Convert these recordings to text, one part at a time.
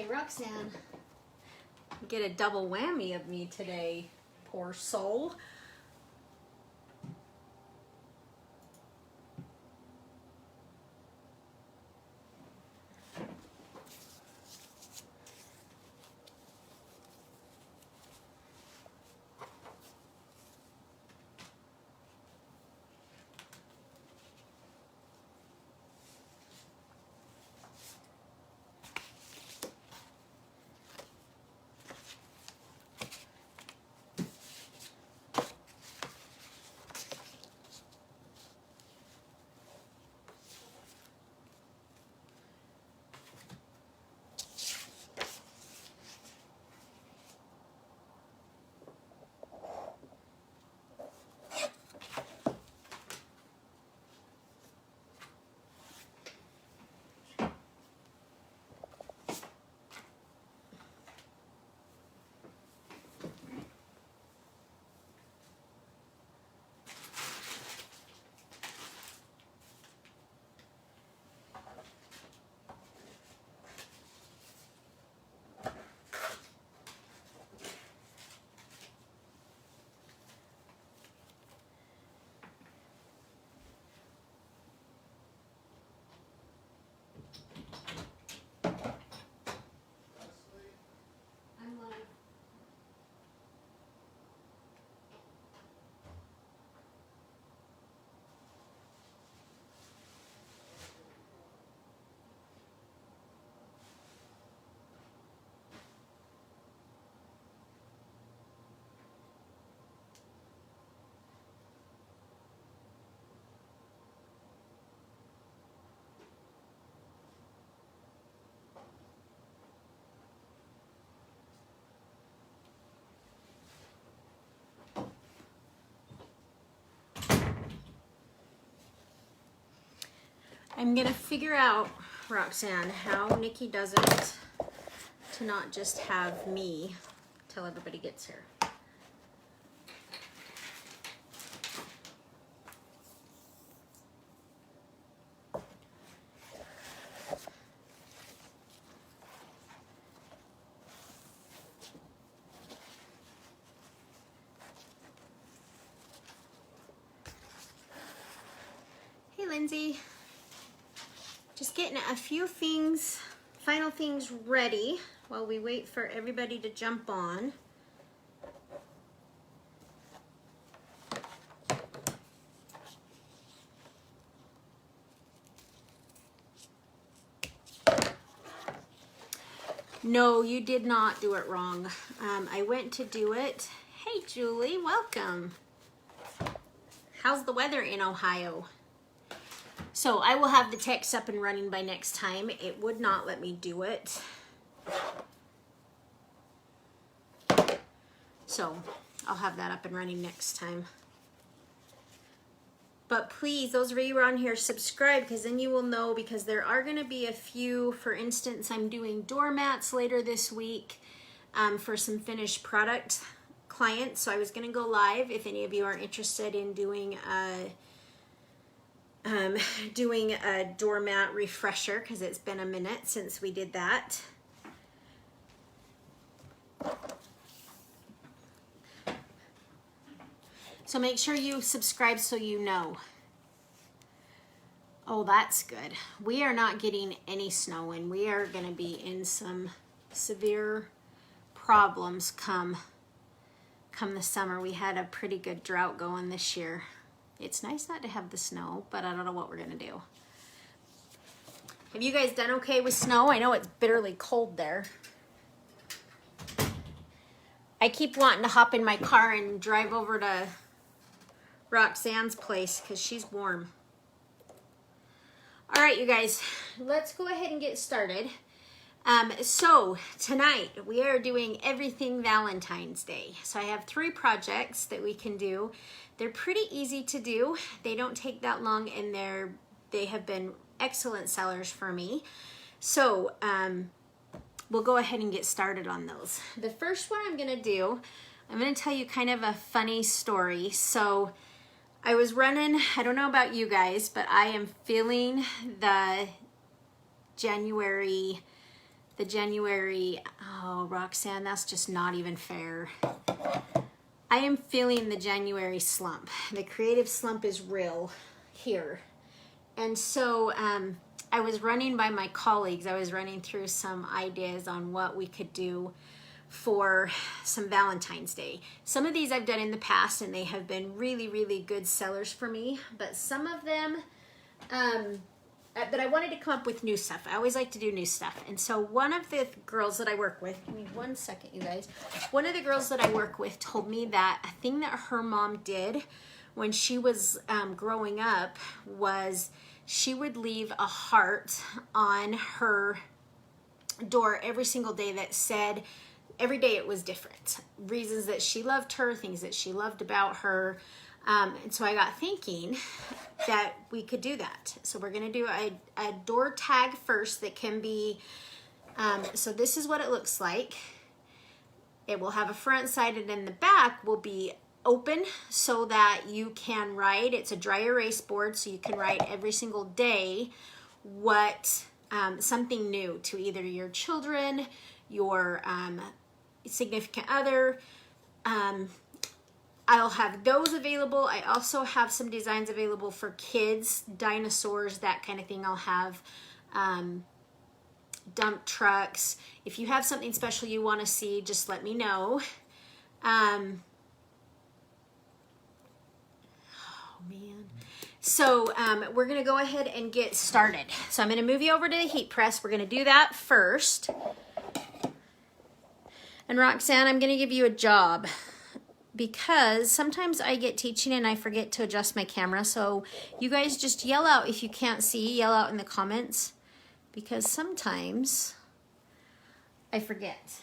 Okay, Roxanne. Get a double whammy of me today, poor soul. I'm gonna figure out, Roxanne, how Nikki does it to not just have me till everybody gets here. Hey, Lindsay. Just getting a few things, final things ready while we wait for everybody to jump on. No, you did not do it wrong. I went to do it. Hey, Julie, welcome. How's the weather in Ohio? So I will have the text up and running by next time. It would not let me do it. So I'll have that up and running next time. But please, those of you who are on here, subscribe, because then you will know, because there are going to be a few. For instance, I'm doing doormats later this week for some finished product clients. So I was going to go live if any of you are interested in doing a doormat refresher, because it's been a minute since we did that. So make sure you subscribe so you know. Oh, that's good. We are not getting any snow, and we are going to be in some severe problems come the summer. We had a pretty good drought going this year. It's nice not to have the snow, but I don't know what we're going to do. Have you guys done okay with snow? I know it's bitterly cold there. I keep wanting to hop in my car and drive over to Roxanne's place because she's warm. All right, you guys, let's go ahead and get started. So tonight we are doing everything Valentine's Day. So I have 3 projects that we can do. They're pretty easy to do. They don't take that long, and they have been excellent sellers for me. So we'll go ahead and get started on those. The first one I'm going to tell you kind of a funny story. So I was running, I don't know about you guys, but I am feeling the the January, oh, Roxanne, that's just not even fair. I am feeling the January slump. The creative slump is real here. And so I was running by my colleagues. I was running through some ideas on what we could do for some Valentine's Day. Some of these I've done in the past and they have been really, really good sellers for me. But some of them, but I wanted to come up with new stuff. I always like to do new stuff. And so one of the girls that I work with, give me 1 second, you guys. One of the girls that I work with told me that a thing that her mom did when she was growing up was she would leave a heart on her door every single day that said, every day it was different. Reasons that she loved her, things that she loved about her. And so I got thinking that we could do that. So we're going to do a door tag first that can be, so this is what it looks like. It will have a front side and then the back will be open so that you can write. It's a dry erase board so you can write every single day what something new to either your children, your significant other. I'll have those available. I also have some designs available for kids, dinosaurs, that kind of thing. I'll have dump trucks. If you have something special you want to see, just let me know. Man. So we're going to go ahead and get started. So I'm going to move you over to the heat press. We're going to do that first. And Roxanne, I'm going to give you a job because sometimes I get teaching and I forget to adjust my camera. So you guys just yell out if you can't see, yell out in the comments because sometimes I forget.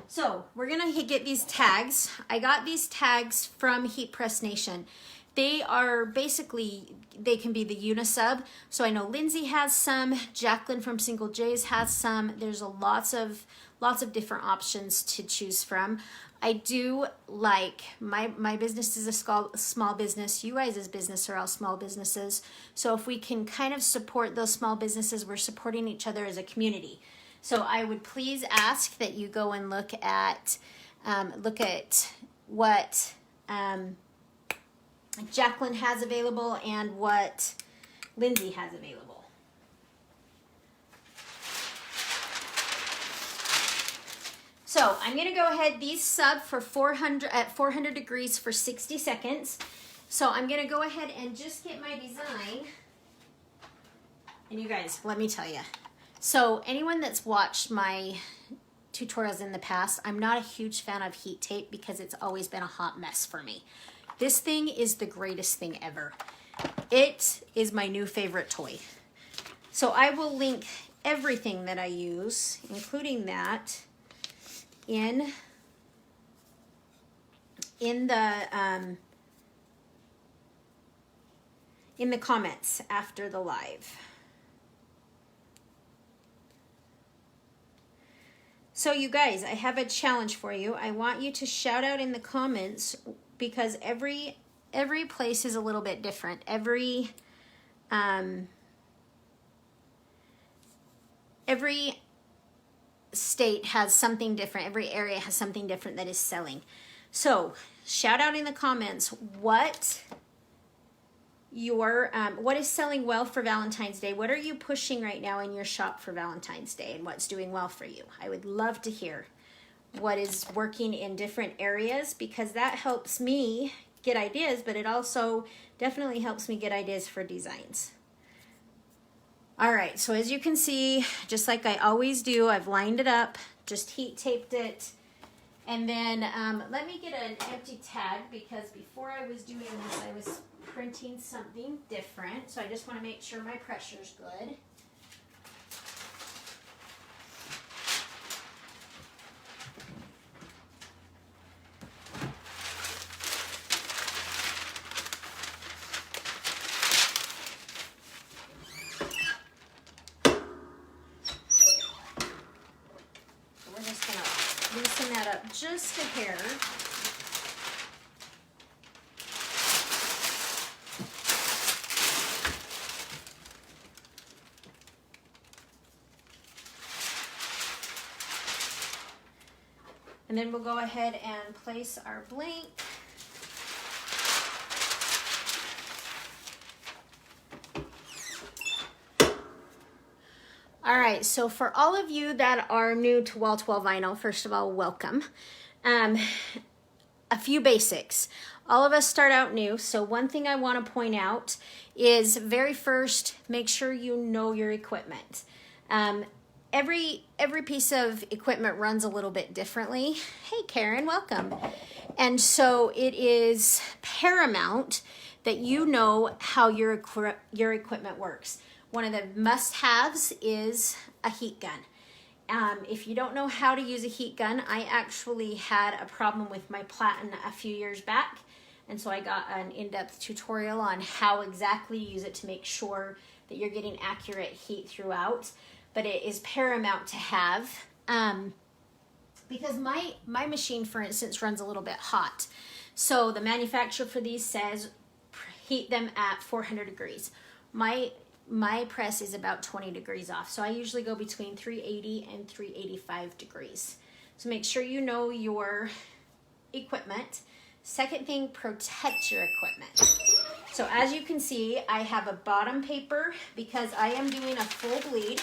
So we're going to get these tags. I got these tags from Heat Press Nation. They are basically, they can be the unisub. So I know Lindsay has some, Jacqueline from Single J's has some. There's lots of different options to choose from. I do like, my business is a small business. You guys' business are all small businesses. So if we can kind of support those small businesses, we're supporting each other as a community. So I would please ask that you go and look at what Jacqueline has available and what Lindsay has available. So I'm going to go ahead, these sub for 400 degrees for 60 seconds. So I'm going to go ahead and just get my design. And you guys, let me tell you. So anyone that's watched my tutorials in the past, I'm not a huge fan of heat tape because it's always been a hot mess for me. This thing is the greatest thing ever. It is my new favorite toy. So I will link everything that I use, including that, in the comments after the live. So you guys, I have a challenge for you. I want you to shout out in the comments because every place is a little bit different. Every state has something different. Every area has something different that is selling. So shout out in the comments what is selling well for Valentine's Day. What are you pushing right now in your shop for Valentine's Day and what's doing well for you? I would love to hear what is working in different areas because that helps me get ideas, but it also definitely helps me get ideas for designs. All right, so as you can see, just like I always do, I've lined it up, just heat taped it. And then let me get an empty tag because before I was doing this, I was printing something different. So I just want to make sure my pressure's good. Loosen that up just a hair. And then we'll go ahead and place our blank. All right, so for all of you that are new to wall-to-wall vinyl, first of all, welcome. A few basics. All of us start out new, so one thing I want to point out is very first, make sure you know your equipment. Every piece of equipment runs a little bit differently. Hey Karen, welcome. And so it is paramount that you know how your equipment works. One of the must-haves is a heat gun. If you don't know how to use a heat gun, I actually had a problem with my Platin a few years back, and so I got an in-depth tutorial on how exactly to use it to make sure that you're getting accurate heat throughout. But it is paramount to have, because my machine, for instance, runs a little bit hot. So the manufacturer for these says heat them at 400 degrees. My press is about 20 degrees off, so I usually go between 380 and 385 degrees. So make sure you know your equipment. Second thing, protect your equipment. So as you can see, I have a bottom paper because I am doing a full bleed.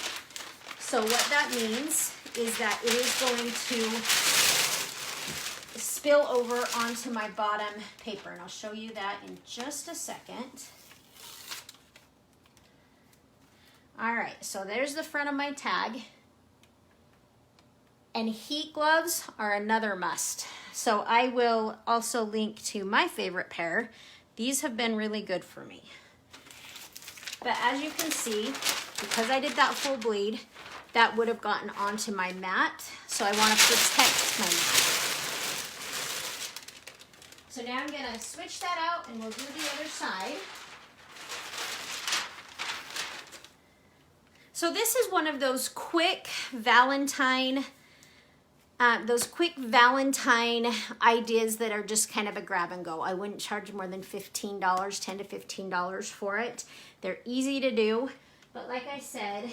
So what that means is that it is going to spill over onto my bottom paper, and I'll show you that in just a second. All right, so there's the front of my tag. And heat gloves are another must. So I will also link to my favorite pair. These have been really good for me. But as you can see, because I did that full bleed, that would have gotten onto my mat. So I want to protect my mat. So now I'm gonna switch that out and we'll do the other side. So this is one of those quick Valentine ideas that are just kind of a grab and go. I wouldn't charge more than $15, $10 to $15 for it. They're easy to do, but like I said,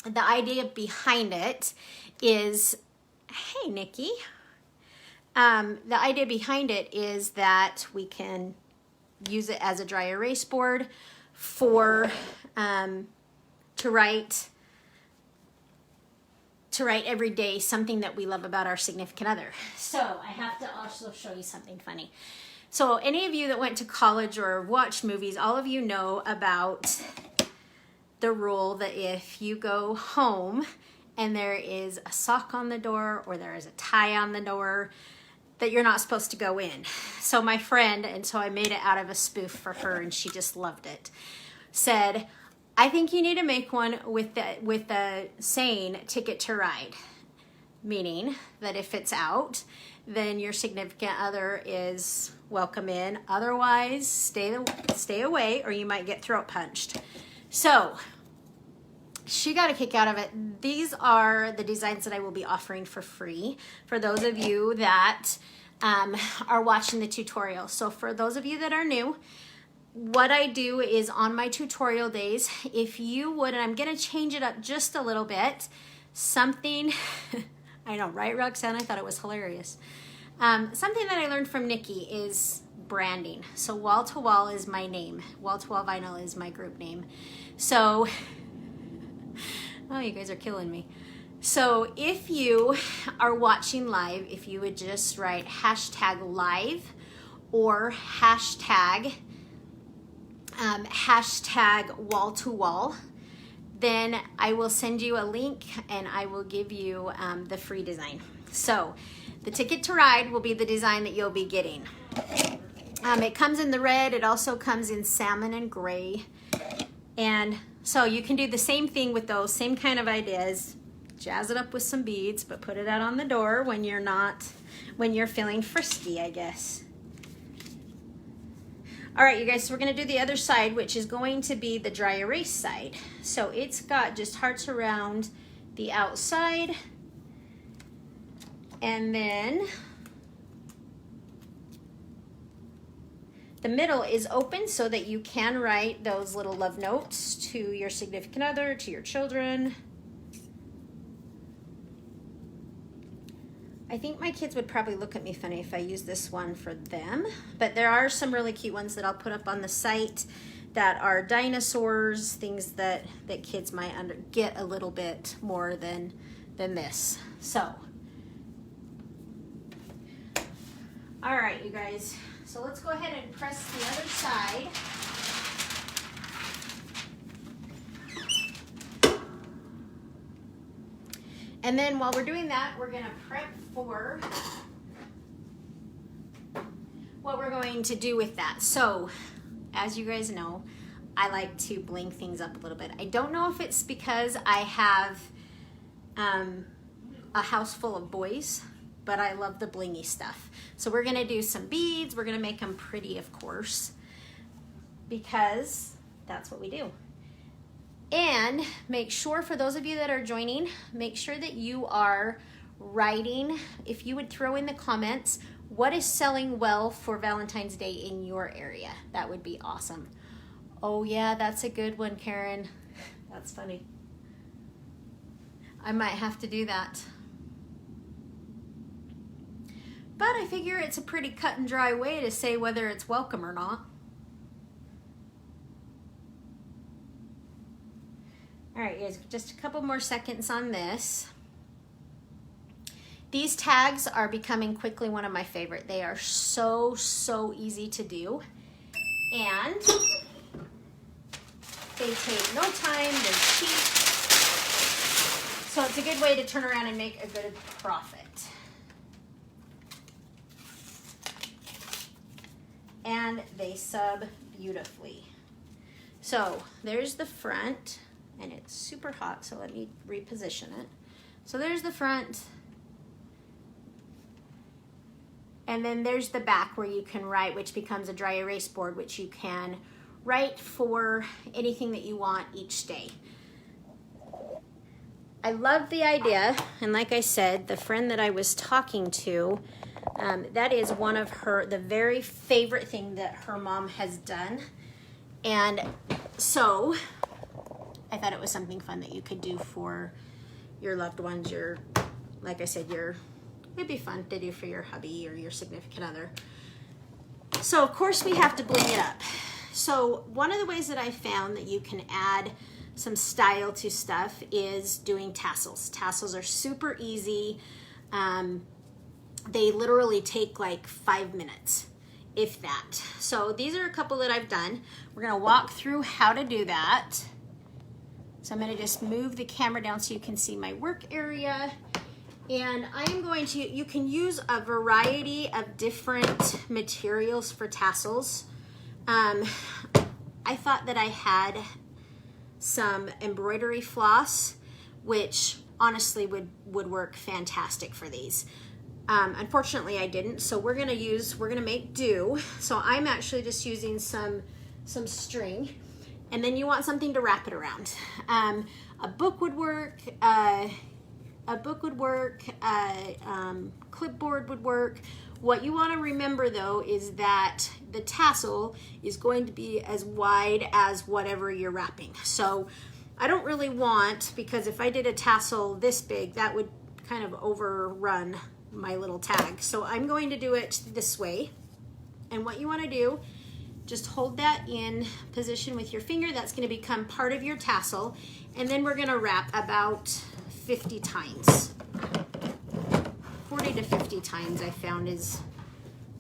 the idea behind it is, hey Nikki, the idea behind it is that we can use it as a dry erase board for to write every day something that we love about our significant other. So I have to also show you something funny. So any of you that went to college or watched movies, all of you know about the rule that if you go home and there is a sock on the door or there is a tie on the door, that you're not supposed to go in. So my friend, and so I made it out of a spoof for her and she just loved it, said, I think you need to make one with the saying ticket to ride, meaning that if it's out, then your significant other is welcome in. Otherwise, stay away or you might get throat punched. So she got a kick out of it. These are the designs that I will be offering for free for those of you that are watching the tutorial. So for those of you that are new, what I do is on my tutorial days, if you would, and I'm gonna change it up just a little bit, something, I know, right Roxanne? I thought it was hilarious. Something that I learned from Nikki is branding. So Wall to Wall is my name. Wall to Wall Vinyl is my group name. So, oh, you guys are killing me. So if you are watching live, if you would just write hashtag live or hashtag wall to wall, then I will send you a link and I will give you the free design. So the ticket to ride will be the design that you'll be getting. It comes in the red, it also comes in salmon and gray. And so you can do the same thing with those same kind of ideas. Jazz it up with some beads, but put it out on the door when you're feeling frisky, I guess. All right, you guys, so we're gonna do the other side, which is going to be the dry erase side. So it's got just hearts around the outside. And then the middle is open so that you can write those little love notes to your significant other, to your children. I think my kids would probably look at me funny if I use this one for them, but there are some really cute ones that I'll put up on the site that are dinosaurs, things that kids might get a little bit more than this. So, all right, you guys. So let's go ahead and press the other side. And then while we're doing that, we're gonna prep for what we're going to do with that. So, as you guys know, I like to bling things up a little bit. I don't know if it's because I have a house full of boys, but I love the blingy stuff. So we're gonna do some beads. We're gonna make them pretty, of course, because that's what we do. And make sure, for those of you that are joining, make sure that you are writing, if you would throw in the comments, what is selling well for Valentine's Day in your area? That would be awesome. Oh yeah, that's a good one, Karen. That's funny. I might have to do that. But I figure it's a pretty cut and dry way to say whether it's welcome or not. All right, guys, just a couple more seconds on this. These tags are becoming quickly one of my favorite. They are so easy to do. And they take no time, they're cheap. So it's a good way to turn around and make a good profit. And they sub beautifully. So there's the front. And it's super hot, so let me reposition it. So there's the front. And then there's the back where you can write, which becomes a dry erase board, which you can write for anything that you want each day. I love the idea, and like I said, the friend that I was talking to, that is one of the very favorite thing that her mom has done. And so I thought it was something fun that you could do for your loved ones, like I said, it'd be fun to do for your hubby or your significant other. So of course we have to bling it up. So one of the ways that I found that you can add some style to stuff is doing tassels. Tassels are super easy. They literally take like 5 minutes, if that. So these are a couple that I've done. We're gonna walk through how to do that. So I'm gonna just move the camera down so you can see my work area. And I am going to, you can use a variety of different materials for tassels. I thought that I had some embroidery floss, which honestly would work fantastic for these. Unfortunately I didn't, so we're gonna make do. So I'm actually just using some string. And then you want something to wrap it around. A book would work, clipboard would work. What you want to remember though is that the tassel is going to be as wide as whatever you're wrapping. So I don't really want, because if I did a tassel this big, that would kind of overrun my little tag. So I'm going to do it this way. And what you want to do, just hold that in position with your finger. That's going to become part of your tassel. And then we're going to wrap about 50 times. 40 to 50 times I found is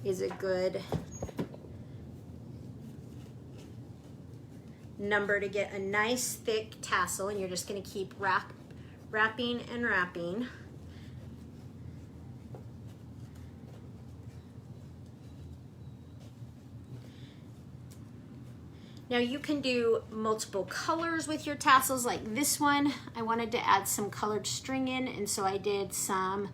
a good number to get a nice thick tassel. And you're just going to keep wrapping and wrapping. Now you can do multiple colors with your tassels, like this one. I wanted to add some colored string in, and so I did some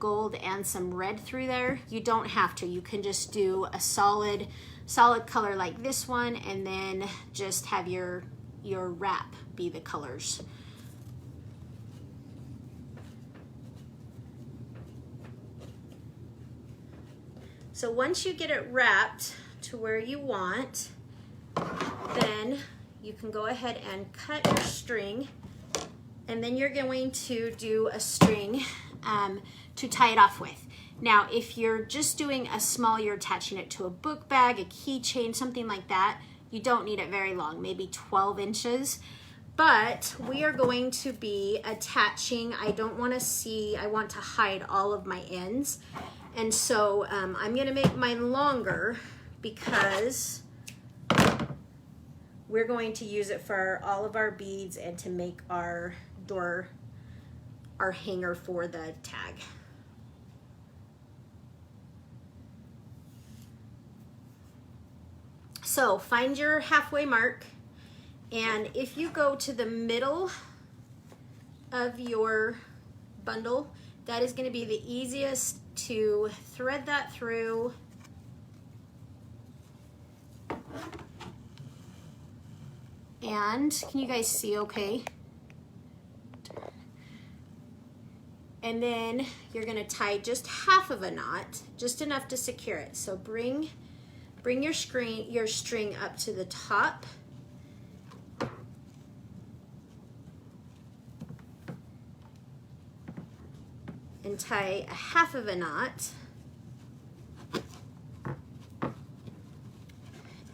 gold and some red through there. You don't have to. You can just do a solid color like this one, and then just have your wrap be the colors. So once you get it wrapped to where you want, then you can go ahead and cut your string, and then you're going to do a string to tie it off with. Now, if you're just doing a small, you're attaching it to a book bag, a keychain, something like that, you don't need it very long, maybe 12 inches. But we are going to be attaching, I don't want to see, I want to hide all of my ends. And so I'm going to make mine longer because we're going to use it for all of our beads and to make our door, our hanger for the tag. So find your halfway mark, and if you go to the middle of your bundle, that is going to be the easiest to thread that through. And can you guys see okay? And then you're going to tie just half of a knot, just enough to secure it. So bring your string up to the top. And tie a half of a knot.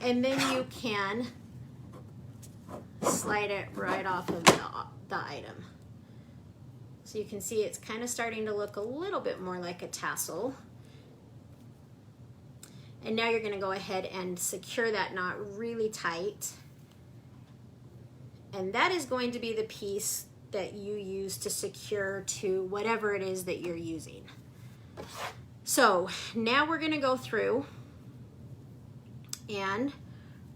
And then you can slide it right off of the item. So you can see it's kind of starting to look a little bit more like a tassel. And now you're going to go ahead and secure that knot really tight. And that is going to be the piece that you use to secure to whatever it is that you're using. So now we're going to go through and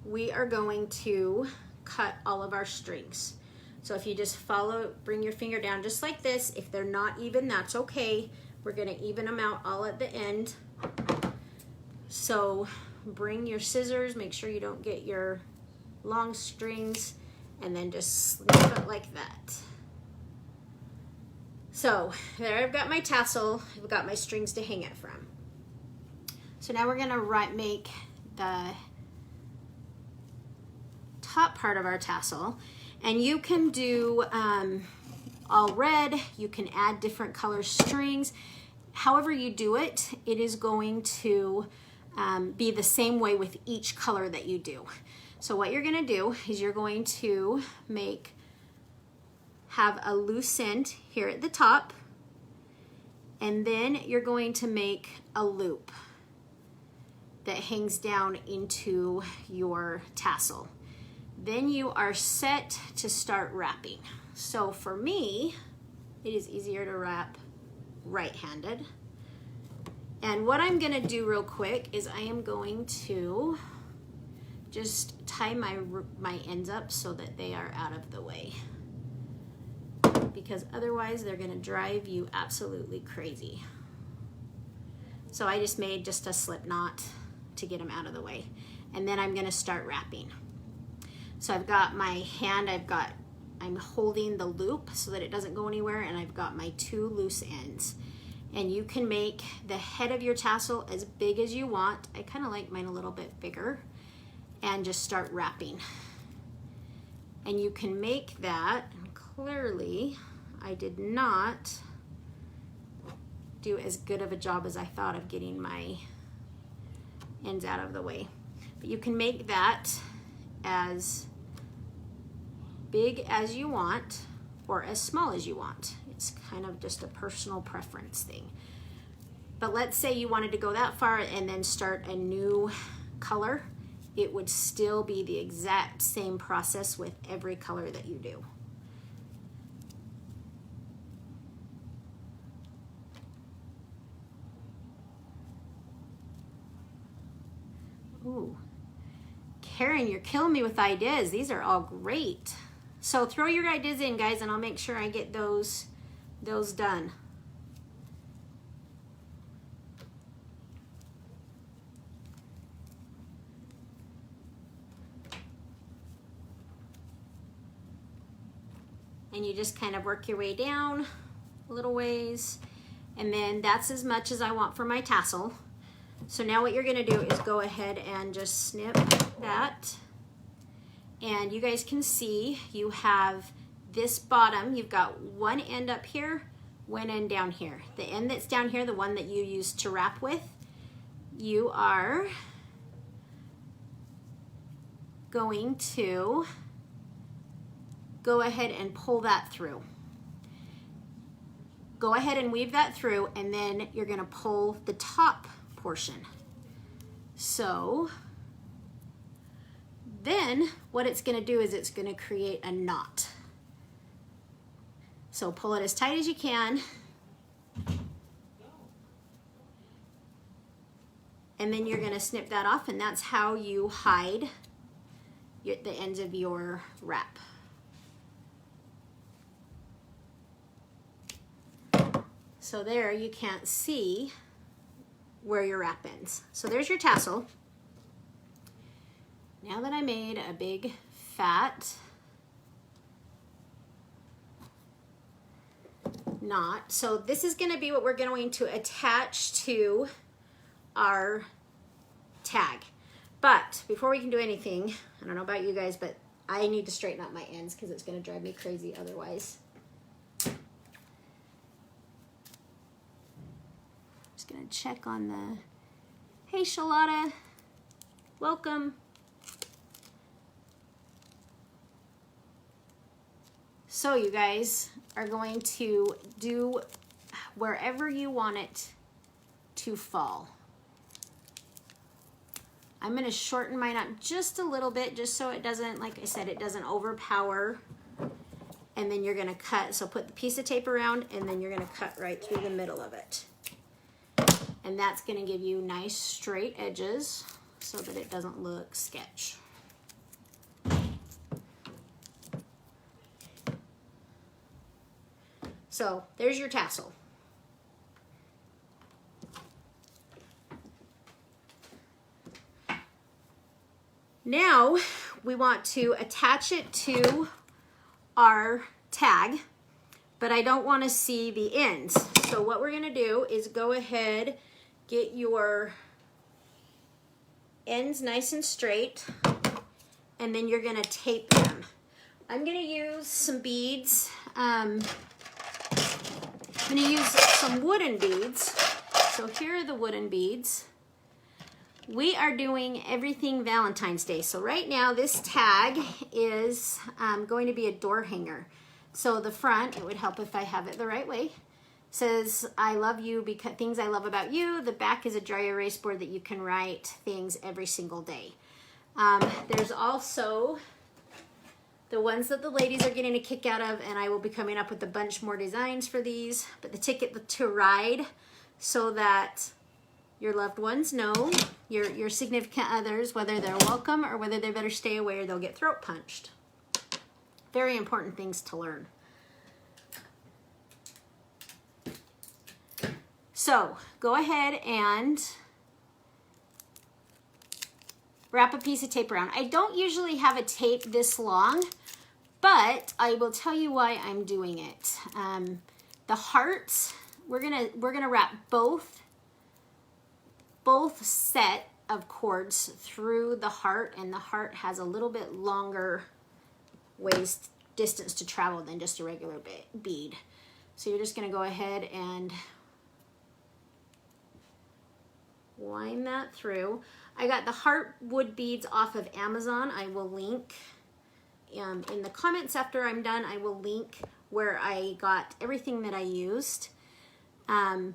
we are going to cut all of our strings. So if you just bring your finger down just like this. If they're not even, that's okay. We're going to even them out all at the end. So bring your scissors, make sure you don't get your long strings, and then just snip it like that. So there I've got my tassel, I've got my strings to hang it from. So now we're gonna make the top part of our tassel, and you can do all red, you can add different color strings. However you do it, it is going to be the same way with each color that you do. So what you're gonna do is you're going to have a loose end here at the top, and then you're going to make a loop that hangs down into your tassel. Then you are set to start wrapping. So for me, it is easier to wrap right-handed. And what I'm gonna do real quick is I am going to just tie my ends up so that they are out of the way, because otherwise they're gonna drive you absolutely crazy. So I just made just a slip knot to get them out of the way. And then I'm gonna start wrapping. So I've got my hand, I'm holding the loop so that it doesn't go anywhere, and I've got my two loose ends. And you can make the head of your tassel as big as you want. I kind of like mine a little bit bigger. And just start wrapping. And you can make that, and clearly I did not do as good of a job as I thought of getting my ends out of the way. But you can make that as big as you want or as small as you want. It's kind of just a personal preference thing. But let's say you wanted to go that far and then start a new color. It would still be the exact same process with every color that you do. Ooh, Karen, you're killing me with ideas. These are all great. So throw your ideas in, guys, and I'll make sure I get those done. And you just kind of work your way down a little ways, and then that's as much as I want for my tassel. So now what you're gonna do is go ahead and just snip that. And you guys can see you have this bottom, you've got one end up here, one end down here. The end that's down here, the one that you used to wrap with, you are going to go ahead and pull that through. Go ahead and weave that through, and then you're going to pull the top portion. So then what it's going to do is it's going to create a knot. So pull it as tight as you can. And then you're going to snip that off, and that's how you hide the ends of your wrap. So there you can't see where your wrap ends. So there's your tassel. Now that I made a big fat knot, so this is going to be what we're going to attach to our tag. But before we can do anything, I don't know about you guys, but I need to straighten out my ends because it's going to drive me crazy otherwise. Just going to check on the, hey Shalata, welcome. So you guys are going to do wherever you want it to fall. I'm going to shorten mine up just a little bit, just so it doesn't, like I said, it doesn't overpower. And then you're going to cut, so put the piece of tape around, and then you're going to cut right through the middle of it. And that's going to give you nice straight edges so that it doesn't look sketch. So there's your tassel. Now we want to attach it to our tag, but I don't want to see the ends. So what we're going to do is go ahead, get your ends nice and straight, and then you're going to tape them. I'm going to use some beads. I'm going to use some wooden beads. So here are the wooden beads. We are doing everything Valentine's Day. So right now this tag is going to be a door hanger. So the front, it would help if I have it the right way, says I love you because things I love about you. The back is a dry erase board that you can write things every single day. There's also the ones that the ladies are getting a kick out of, and I will be coming up with a bunch more designs for these. But the ticket to ride, so that your loved ones know, your significant others, whether they're welcome or whether they better stay away or they'll get throat punched. Very important things to learn. So go ahead and wrap a piece of tape around. I don't usually have a tape this long, but I will tell you why I'm doing it. The hearts, we're gonna wrap both set of cords through the heart, and the heart has a little bit longer distance to travel than just a regular bead. So you're just going to go ahead and wind that through. I got the heart wood beads off of Amazon. I will link in the comments after I'm done. I will link where I got everything that I used. And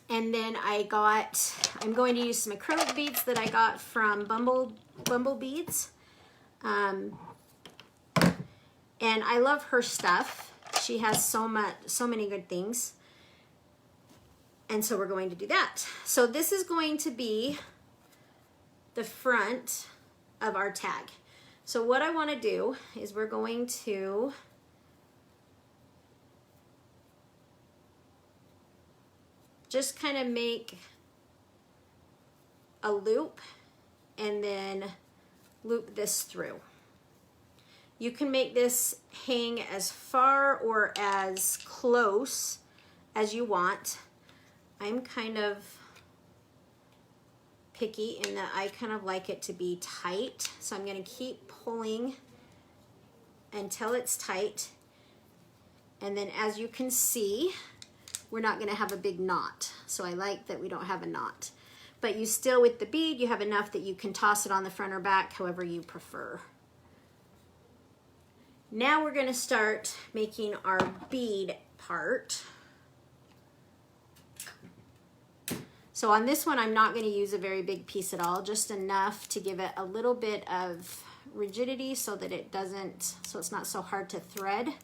then I'm going to use some acrylic beads that I got from Bumble Beads. And I love her stuff. She has so many good things. And so we're going to do that. So this is going to be the front of our tag. So what I want to do is we're going to just kind of make a loop and then loop this through. You can make this hang as far or as close as you want. I'm kind of picky in that I kind of like it to be tight. So I'm going to keep pulling until it's tight. And then as you can see, we're not going to have a big knot. So I like that we don't have a knot. But you still, with the bead, you have enough that you can toss it on the front or back, however you prefer. Now we're going to start making our bead part. So on this one, I'm not going to use a very big piece at all, just enough to give it a little bit of rigidity so that it doesn't, so it's not so hard to thread.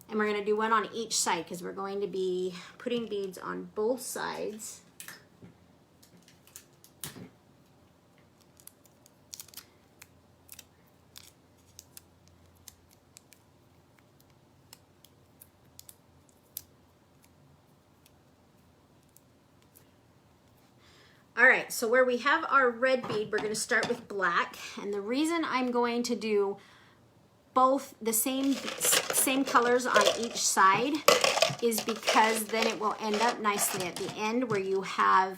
And we're going to do one on each side because we're going to be putting beads on both sides. All right, so where we have our red bead, we're going to start with black. And the reason I'm going to do both the same colors on each side is because then it will end up nicely at the end where you have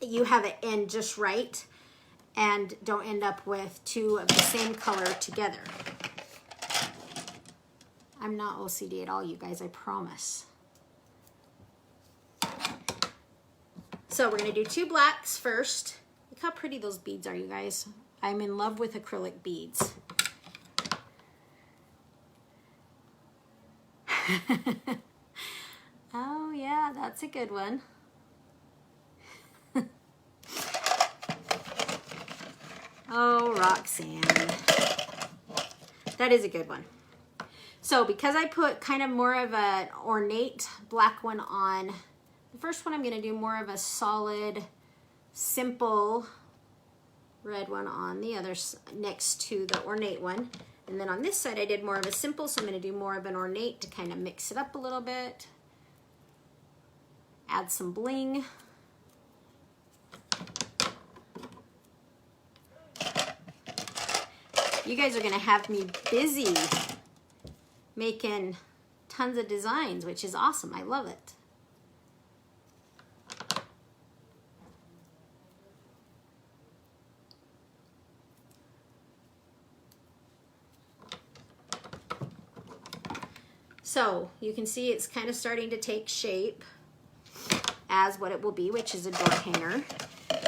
it end just right and don't end up with two of the same color together. I'm not OCD at all, you guys, I promise. So we're going to do two blacks first. Look how pretty those beads are, you guys. I'm in love with acrylic beads. Oh yeah, that's a good one. Oh, Roxanne. That is a good one. So because I put kind of more of an ornate black one on, the first one I'm going to do more of a solid, simple red one on the other next to the ornate one. And then on this side I did more of a simple, so I'm going to do more of an ornate to kind of mix it up a little bit. Add some bling. You guys are going to have me busy making tons of designs, which is awesome. I love it. So you can see it's kind of starting to take shape as what it will be, which is a door hanger.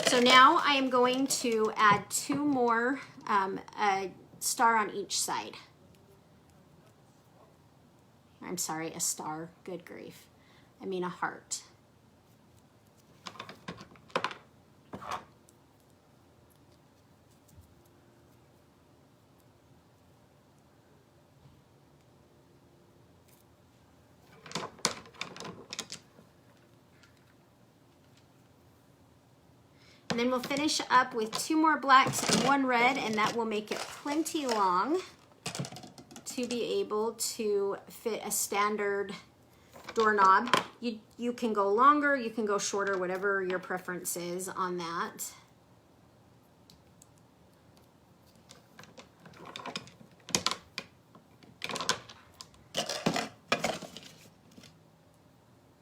So now I am going to add two more, a star on each side. I'm sorry, a star, good grief. I mean a heart. And then we'll finish up with two more blacks and one red, and that will make it plenty long to be able to fit a standard doorknob. You can go longer, you can go shorter, whatever your preference is on that.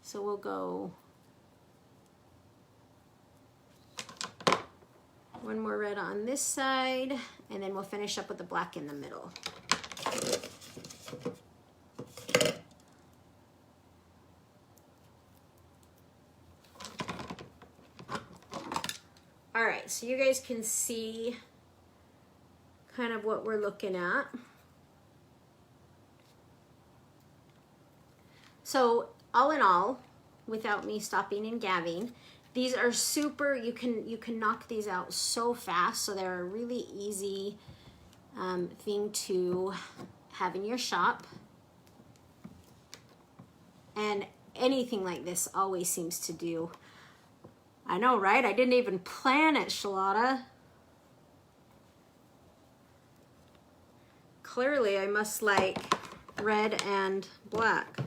So we'll go one more red on this side, and then we'll finish up with the black in the middle. All right, so you guys can see kind of what we're looking at. So all in all, without me stopping and gabbing, these are super, you can knock these out so fast, so they're a really easy thing to have in your shop. And anything like this always seems to do. I know, right? I didn't even plan it, Shalata. Clearly, I must like red and black.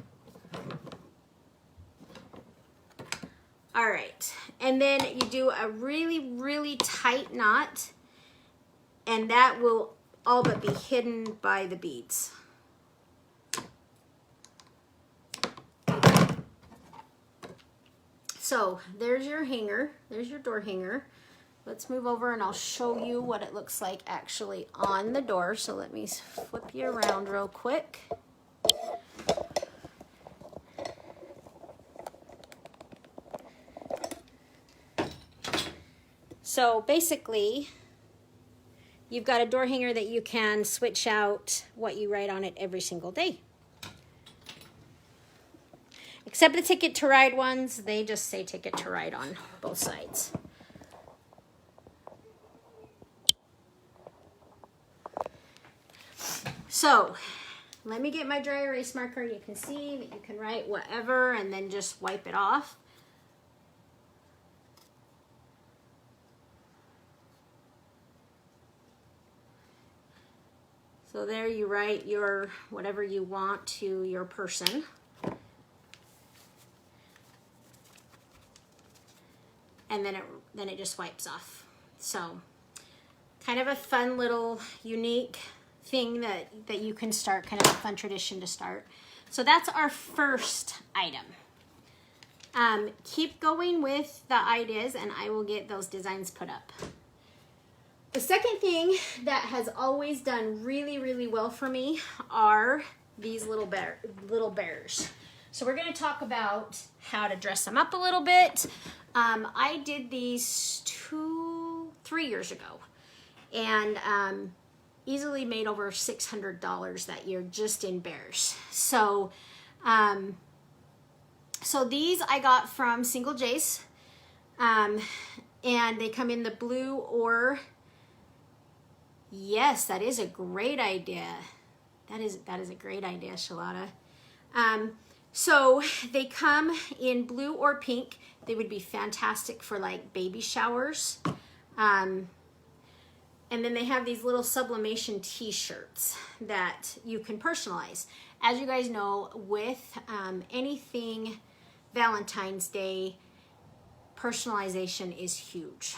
All right, and then you do a really, really tight knot, and that will all but be hidden by the beads. So there's your hanger, there's your door hanger. let's move over and I'll show you what it looks like actually on the door. So let me flip you around real quick. So basically, you've got a door hanger that you can switch out what you write on it every single day. Except the Ticket to Ride ones, they just say Ticket to Ride on both sides. So, let me get my dry erase marker. You can see that you can write whatever and then just wipe it off. So there you write your whatever you want to your person. And then it just wipes off. So kind of a fun little unique thing that you can start, kind of a fun tradition to start. So that's our first item. Keep going with the ideas and I will get those designs put up. The second thing that has always done really, really well for me are these little bears. So we're going to talk about how to dress them up a little bit. I did these 3 years ago and easily made over $600 that year just in bears. So, so these I got from Single J's, and they come in the blue or... Yes, that is a great idea. That is a great idea, Shalana. So they come in blue or pink. They would be fantastic for like baby showers. And then they have these little sublimation t-shirts that you can personalize. As you guys know, with anything Valentine's Day, personalization is huge.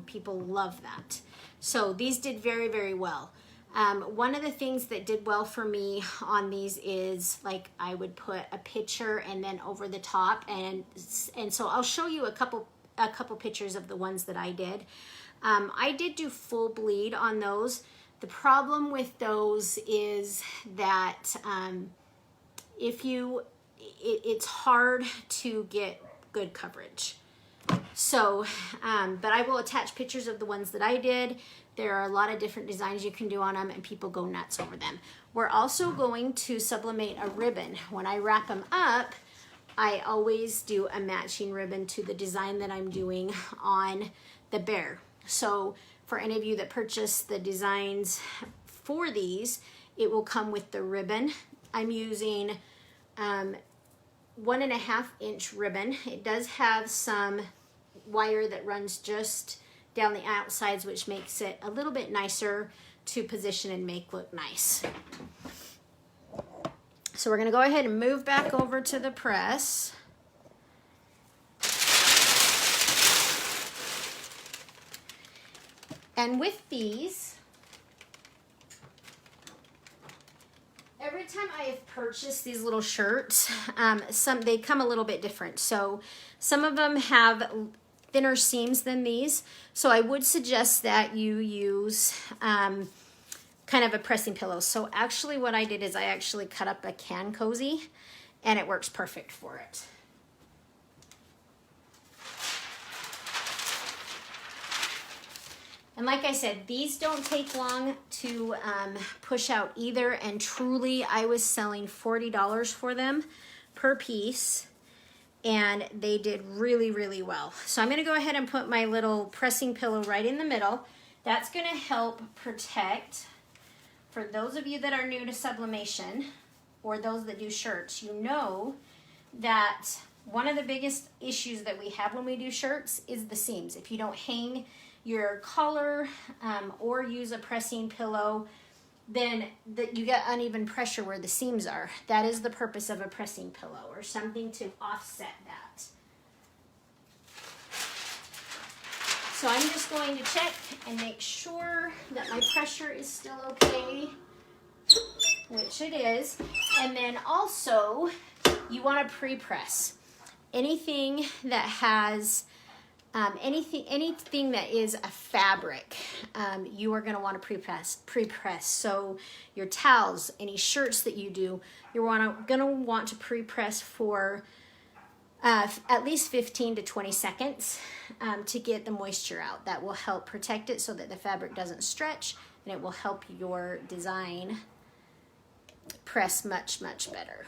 People love that. So these did very, very well. One of the things that did well for me on these is like I would put a picture and then over the top, and so I'll show you a couple pictures of the ones that I did. I did do full bleed on those. The problem with those is that it's hard to get good coverage. So, but I will attach pictures of the ones that I did. There are a lot of different designs you can do on them and people go nuts over them. We're also going to sublimate a ribbon. When I wrap them up, I always do a matching ribbon to the design that I'm doing on the bear. So for any of you that purchase the designs for these, it will come with the ribbon. I'm using 1.5 inch ribbon. It does have some wire that runs just down the outsides, which makes it a little bit nicer to position and make look nice. So we're going to go ahead and move back over to the press. And with these, every time I have purchased these little shirts, they come a little bit different. So some of them have thinner seams than these. So I would suggest that you use kind of a pressing pillow. So actually what I did is I actually cut up a can cozy and it works perfect for it. And like I said, these don't take long to push out either. And truly, I was selling $40 for them per piece. And they did really, really well. So I'm going to go ahead and put my little pressing pillow right in the middle. That's going to help protect, for those of you that are new to sublimation, or those that do shirts, you know that one of the biggest issues that we have when we do shirts is the seams. If you don't hang your collar or use a pressing pillow, then you get uneven pressure where the seams are. That is the purpose of a pressing pillow or something to offset that. So I'm just going to check and make sure that my pressure is still okay, which it is. And then also, you want to pre-press. Anything that has anything that is a fabric, you are going to want to pre-press. So your towels, any shirts that you do, you're going to want to pre-press for at least 15 to 20 seconds to get the moisture out. That will help protect it so that the fabric doesn't stretch, and it will help your design press much, much better.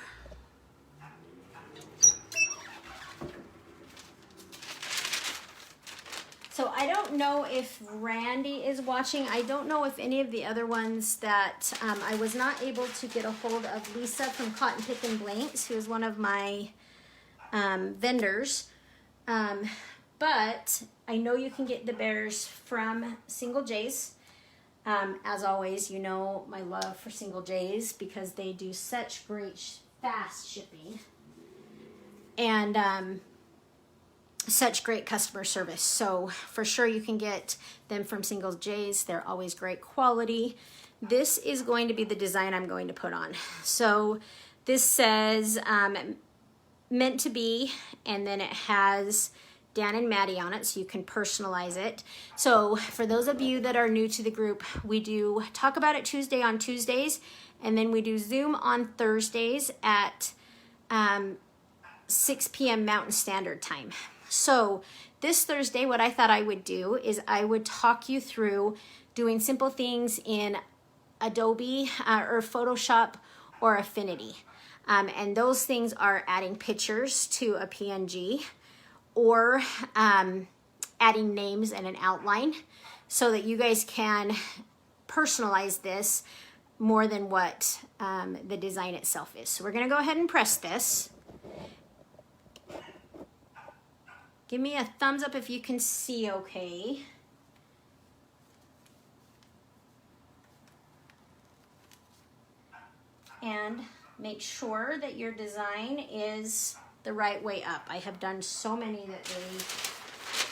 So I don't know if Randy is watching. I don't know if any of the other ones that I was not able to get a hold of. Lisa from Cotton Pick and Blanks, who is one of my vendors. But I know you can get the bears from Single J's. As always, you know my love for Single J's because they do such great fast shipping. And such great customer service. So for sure you can get them from Single J's. They're always great quality. This is going to be the design I'm going to put on. So this says meant to be, and then it has Dan and Maddie on it, so you can personalize it. So for those of you that are new to the group, we do Talk About It Tuesday on Tuesdays, and then we do Zoom on Thursdays at 6 p.m. Mountain Standard Time. So this Thursday, what I thought I would do is I would talk you through doing simple things in Adobe or Photoshop or Affinity. And those things are adding pictures to a PNG or adding names and an outline so that you guys can personalize this more than what the design itself is. So we're going to go ahead and press this. Give me a thumbs up if you can see okay. And make sure that your design is the right way up. I have done so many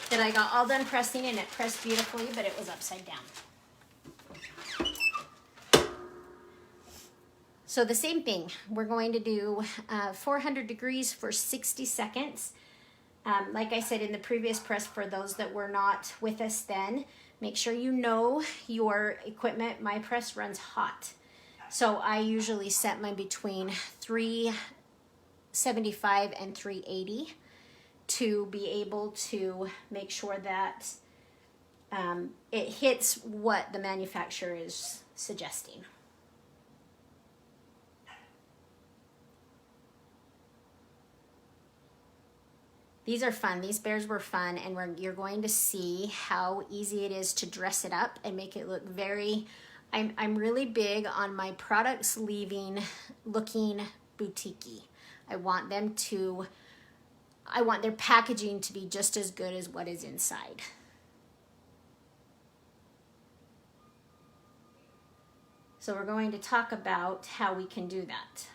that I got all done pressing and it pressed beautifully, but it was upside down. So the same thing, we're going to do 400 degrees for 60 seconds. Like I said in the previous press, for those that were not with us then, make sure you know your equipment. My press runs hot. So I usually set mine between 375 and 380 to be able to make sure that it hits what the manufacturer is suggesting. These are fun. These bears were fun, and you're going to see how easy it is to dress it up and make it look very... I'm really big on my products looking boutique-y. I want their packaging to be just as good as what is inside. So we're going to talk about how we can do that.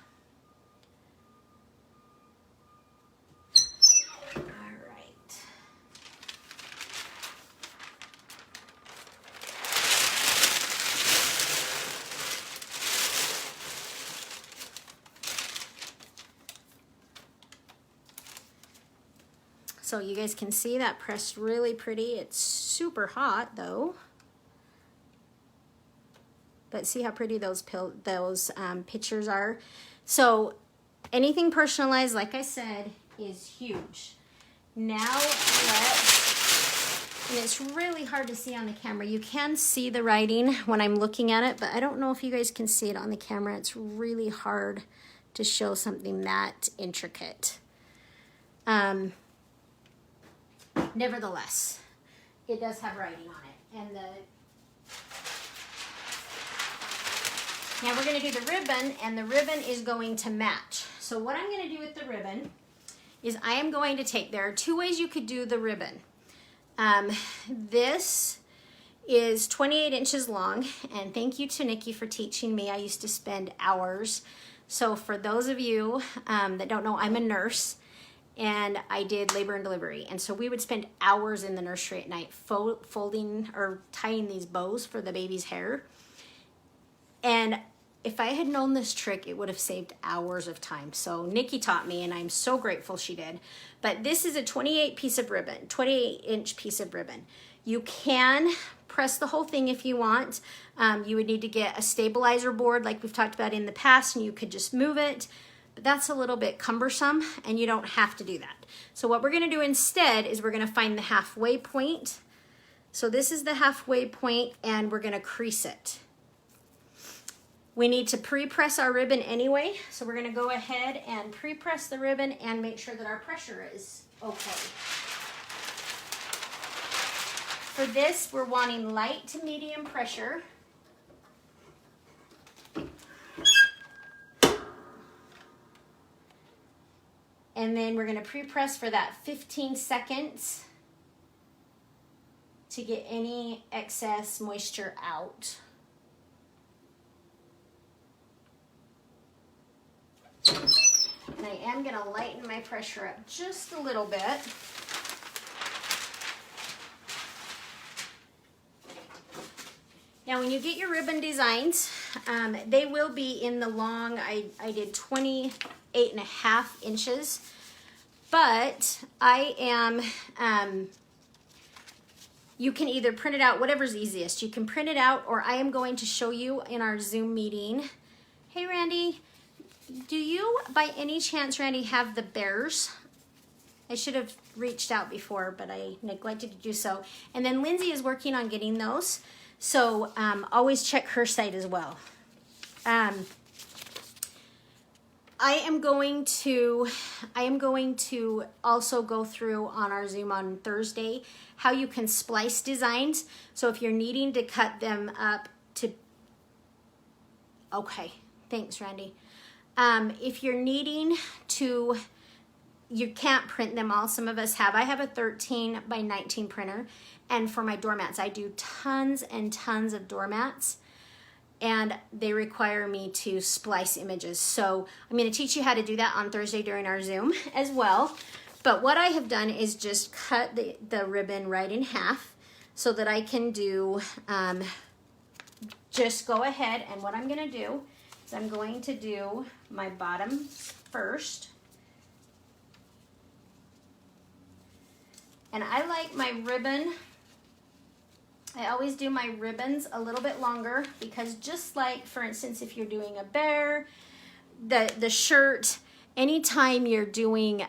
So you guys can see that pressed really pretty. It's super hot though. But see how pretty those pictures are. So anything personalized, like I said, is huge. Now and it's really hard to see on the camera. You can see the writing when I'm looking at it, but I don't know if you guys can see it on the camera. It's really hard to show something that intricate. Nevertheless, it does have writing on it. And now we're going to do the ribbon, and the ribbon is going to match. So what I'm going to do with the ribbon is I am going to take, there are two ways you could do the ribbon. This is 28 inches long, and thank you to Nikki for teaching me. I used to spend hours. So for those of you that don't know, I'm a nurse. And I did labor and delivery. And so we would spend hours in the nursery at night folding or tying these bows for the baby's hair. And if I had known this trick, it would have saved hours of time. So Nikki taught me, and I'm so grateful she did. But this is a 28 inch piece of ribbon. You can press the whole thing if you want. You would need to get a stabilizer board like we've talked about in the past, and you could just move it. But that's a little bit cumbersome, and you don't have to do that. So what we're gonna do instead is we're gonna find the halfway point. So this is the halfway point, and we're gonna crease it. We need to pre-press our ribbon anyway, so we're gonna go ahead and pre-press the ribbon and make sure that our pressure is okay. For this, we're wanting light to medium pressure. And then we're gonna pre-press for that 15 seconds to get any excess moisture out. And I am going to lighten my pressure up just a little bit. Now when you get your ribbon designs, they will be in the long, I did 28.5 inches, but I am, you can either print it out, whatever's easiest. You can print it out, or I am going to show you in our Zoom meeting. Hey Randy. Do you, by any chance, Randy, have the bears? I should have reached out before, but I neglected to do so. And then Lindsay is working on getting those. So always check her site as well. I am going to also go through on our Zoom on Thursday how you can splice designs. So if you're needing to cut them up to, okay, thanks, Randy. If you're needing to, you can't print them all. Some of us have. I have a 13 by 19 printer. And for my doormats, I do tons and tons of doormats. And they require me to splice images. So I'm going to teach you how to do that on Thursday during our Zoom as well. But what I have done is just cut the ribbon right in half so that I can do, just go ahead, and what I'm going to do is I'm going to do my bottom first. And I like my ribbon, I always do my ribbons a little bit longer because just like, for instance, if you're doing a bear, the shirt, anytime you're doing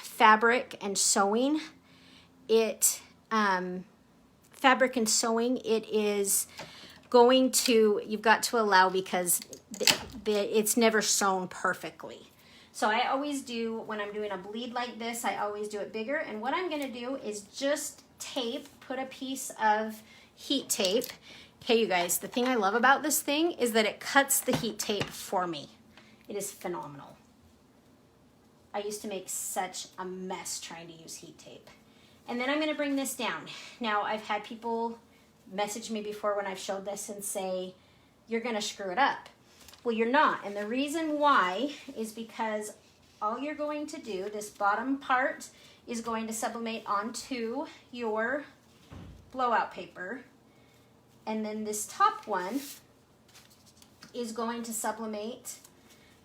fabric and sewing, it is going to, you've got to allow, because it's never sewn perfectly. So I always do, when I'm doing a bleed like this, I always do it bigger. And what I'm gonna do is just tape, put a piece of heat tape. Okay, you guys, the thing I love about this thing is that it cuts the heat tape for me. It is phenomenal. I used to make such a mess trying to use heat tape. And then I'm gonna bring this down. Now, I've had people message me before when I've showed this and say, you're gonna screw it up. Well, you're not. And the reason why is because all you're going to do, this bottom part is going to sublimate onto your blowout paper. And then this top one is going to sublimate.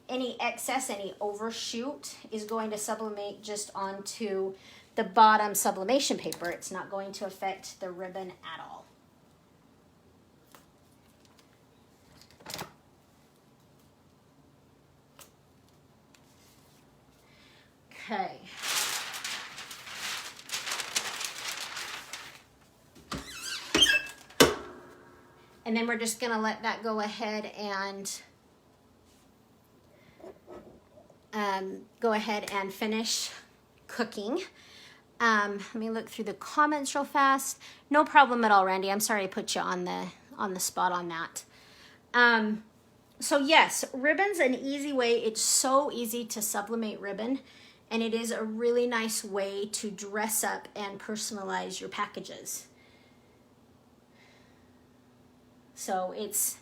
Any excess, any overshoot is going to sublimate just onto the bottom sublimation paper. It's not going to affect the ribbon at all. Okay. And then we're just going to let that go ahead and finish cooking. Let me look through the comments real fast. No problem at all, Randy. I'm sorry I put you on the spot on that. So yes, ribbon's an easy way. It's so easy to sublimate ribbon, and it is a really nice way to dress up and personalize your packages. So it's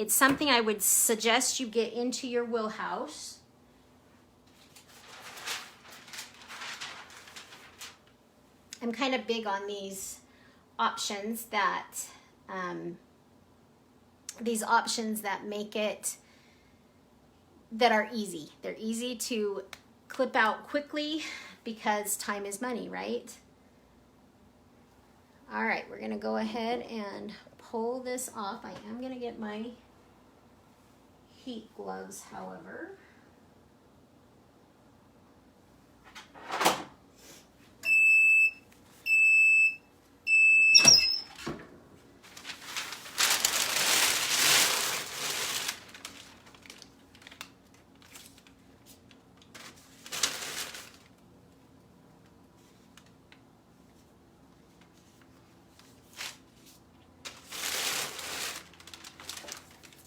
something I would suggest you get into your wheelhouse. I'm kind of big on these options that make it that are easy. They're easy to clip out quickly because time is money, right? All right, we're gonna go ahead and pull this off. I am gonna get my heat gloves, however.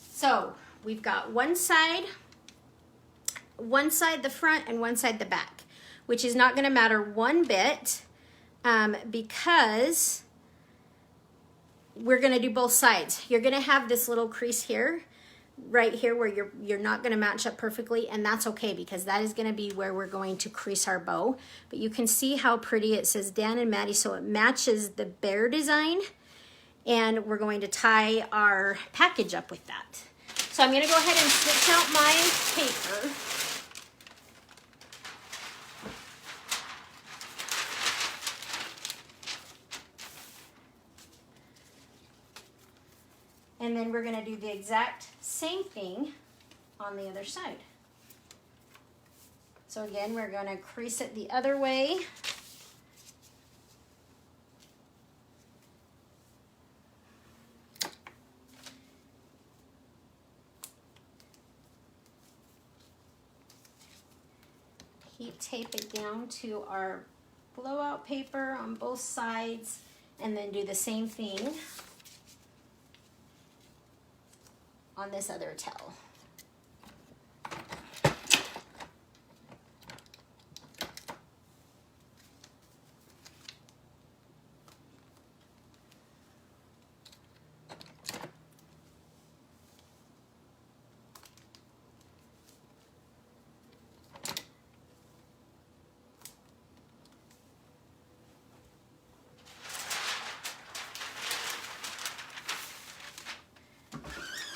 So we've got one side the front and one side the back, which is not going to matter one bit because we're going to do both sides. You're going to have this little crease here, right here, where you're not going to match up perfectly, and that's okay because that is going to be where we're going to crease our bow. But you can see how pretty it says Dan and Maddie, so it matches the bear design, and we're going to tie our package up with that. So I'm going to go ahead and switch out my paper. And then we're going to do the exact same thing on the other side. So again, we're going to crease it the other way. Heat tape it down to our blowout paper on both sides, and then do the same thing on this other towel.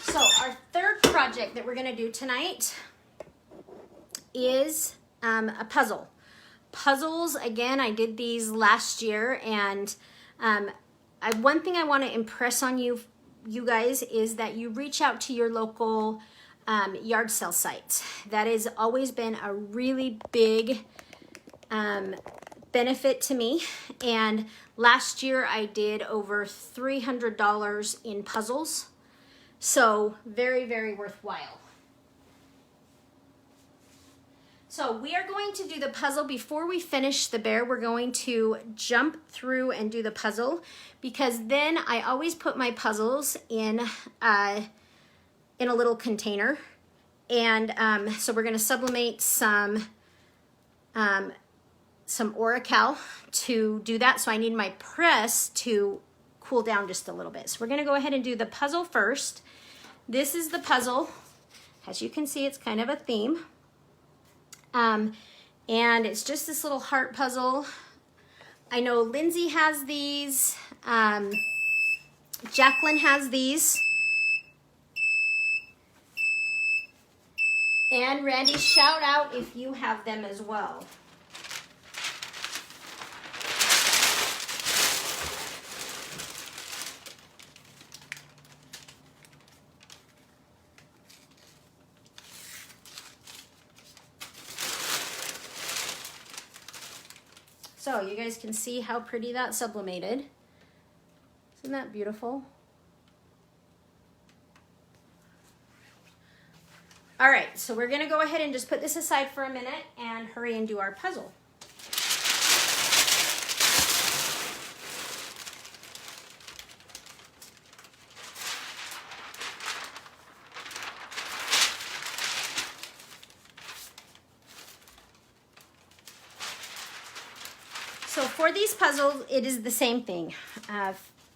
So our third project that we're going to do tonight is a puzzle. Puzzles, again, I did these last year, and one thing I want to impress on you guys is that you reach out to your local yard sale sites. That has always been a really big benefit to me, and last year I did over $300 in puzzles. So very, very worthwhile. So we are going to do the puzzle before we finish the bear. We're going to jump through and do the puzzle, because then I always put my puzzles in a little container. And so we're going to sublimate some Oracal to do that. So I need my press to cool down just a little bit. So we're going to go ahead and do the puzzle first. This is the puzzle. As you can see, it's kind of a theme. And it's just this little heart puzzle. I know Lindsay has these. Jacqueline has these. And Randy, shout out if you have them as well. So you guys can see how pretty that sublimated. Isn't that beautiful? All right, so we're gonna go ahead and just put this aside for a minute and hurry and do our puzzle. So for these puzzles, it is the same thing.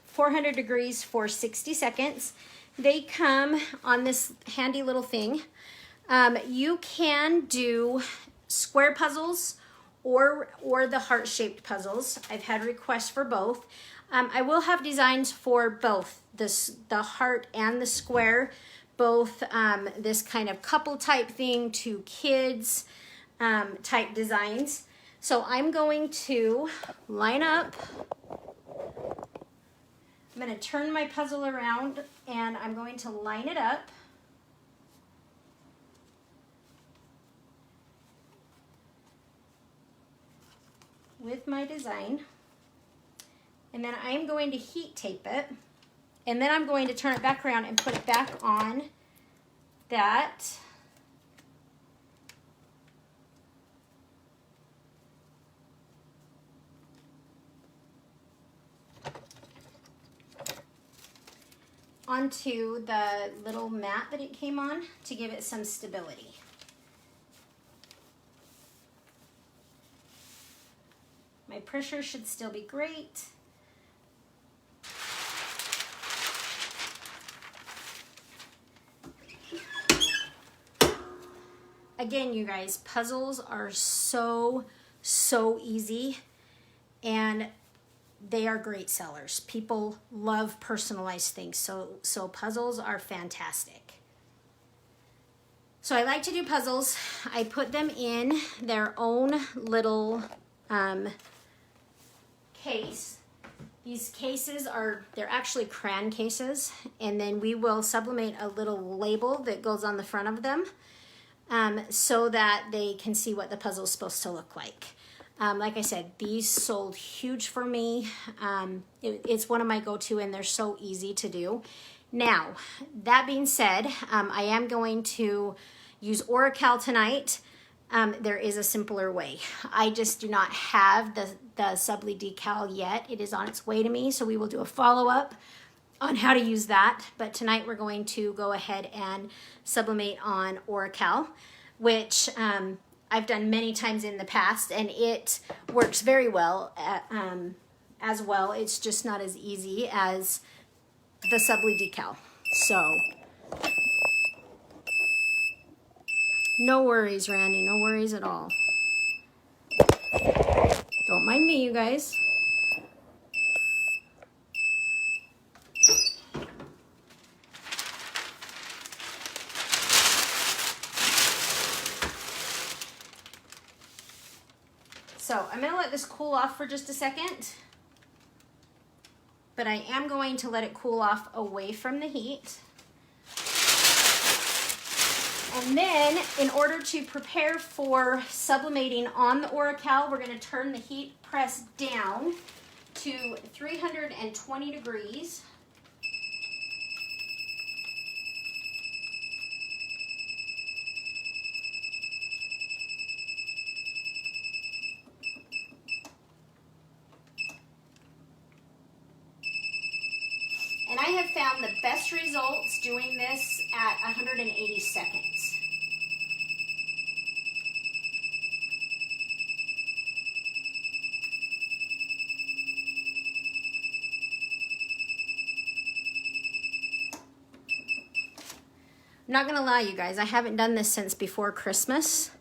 400 degrees for 60 seconds. They come on this handy little thing. You can do square puzzles or the heart-shaped puzzles. I've had requests for both. I will have designs for both the heart and the square, both this kind of couple type thing to kids type designs. So I'm going to line up. I'm going to turn my puzzle around and I'm going to line it up. With my design. And then I'm going to heat tape it. And then I'm going to turn it back around and put it back on that. Onto the little mat that it came on to give it some stability. My pressure should still be great. Again, you guys, puzzles are so easy and they are great sellers. People love personalized things, so puzzles are fantastic. So I like to do puzzles. I put them in their own little case. These cases they're actually crayon cases, and then we will sublimate a little label that goes on the front of them so that they can see what the puzzle is supposed to look like. Like I said, these sold huge for me. It's one of my go-to, and they're so easy to do. Now, that being said, I am going to use Oracal tonight. There is a simpler way. I just do not have the Subli decal yet. It is on its way to me, so we will do a follow-up on how to use that. But tonight we're going to go ahead and sublimate on Oracal, which I've done many times in the past, and it works very well as well. It's just not as easy as the Subli decal. So no worries, Randy, no worries at all. Don't mind me, you guys. So I'm going to let this cool off for just a second, but I am going to let it cool off away from the heat. And then in order to prepare for sublimating on the Oracal, we're going to turn the heat press down to 320 degrees. And I have found the best results doing this at 180 seconds. I'm not gonna lie, you guys, I haven't done this since before Christmas,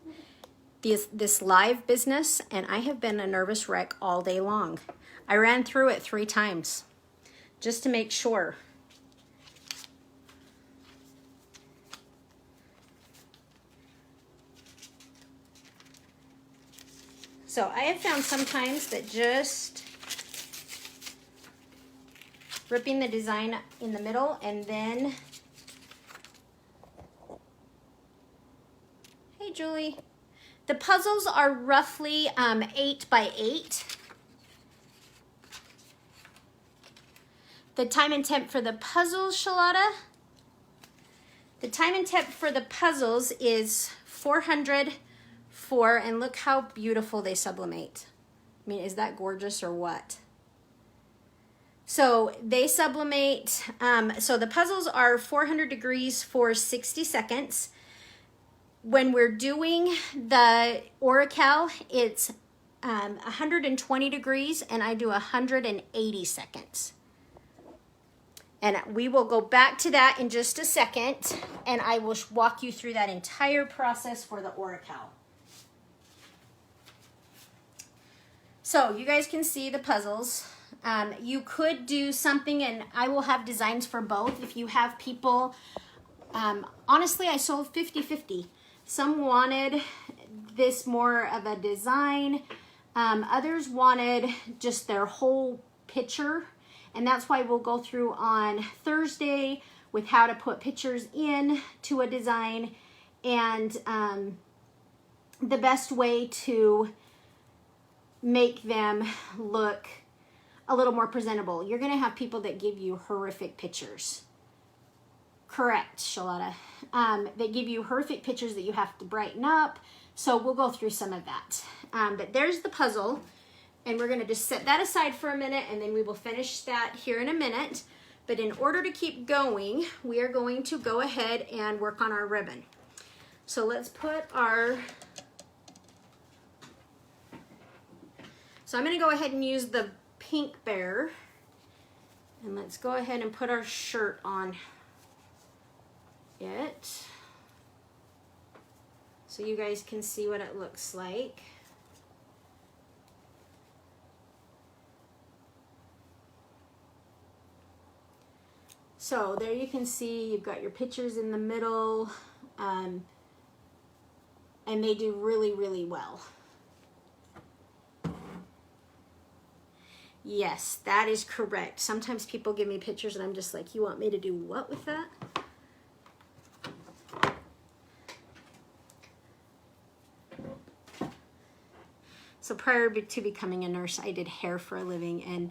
this live business, and I have been a nervous wreck all day long. I ran through it 3 times. Just to make sure. So I have found sometimes that just ripping the design in the middle and then, hey Julie, the puzzles are roughly 8 by 8. The time and temp for the puzzles, Shalada? The time and temp for the puzzles is 404, and look how beautiful they sublimate. I mean, is that gorgeous or what? So they sublimate, so the puzzles are 400 degrees for 60 seconds. When we're doing the Oracal, it's 120 degrees, and I do 180 seconds. And we will go back to that in just a second, and I will walk you through that entire process for the Oracal. So you guys can see the puzzles. You could do something, and I will have designs for both. If you have people Honestly, I sold 50-50. Some wanted this more of a design. Others wanted just their whole picture. And that's why we'll go through on Thursday with how to put pictures in to a design and the best way to make them look a little more presentable. You're going to have people that give you horrific pictures. Correct, Shalata. They give you horrific pictures that you have to brighten up. So we'll go through some of that. But there's the puzzle. And we're going to just set that aside for a minute, and then we will finish that here in a minute. But in order to keep going, we are going to go ahead and work on our ribbon. So let's put our... So I'm going to go ahead and use the pink bear. And let's go ahead and put our shirt on it, so you guys can see what it looks like. So there you can see you've got your pictures in the middle, and they do really, really well. Yes, that is correct. Sometimes people give me pictures and I'm just like, you want me to do what with that? So prior to becoming a nurse, I did hair for a living, and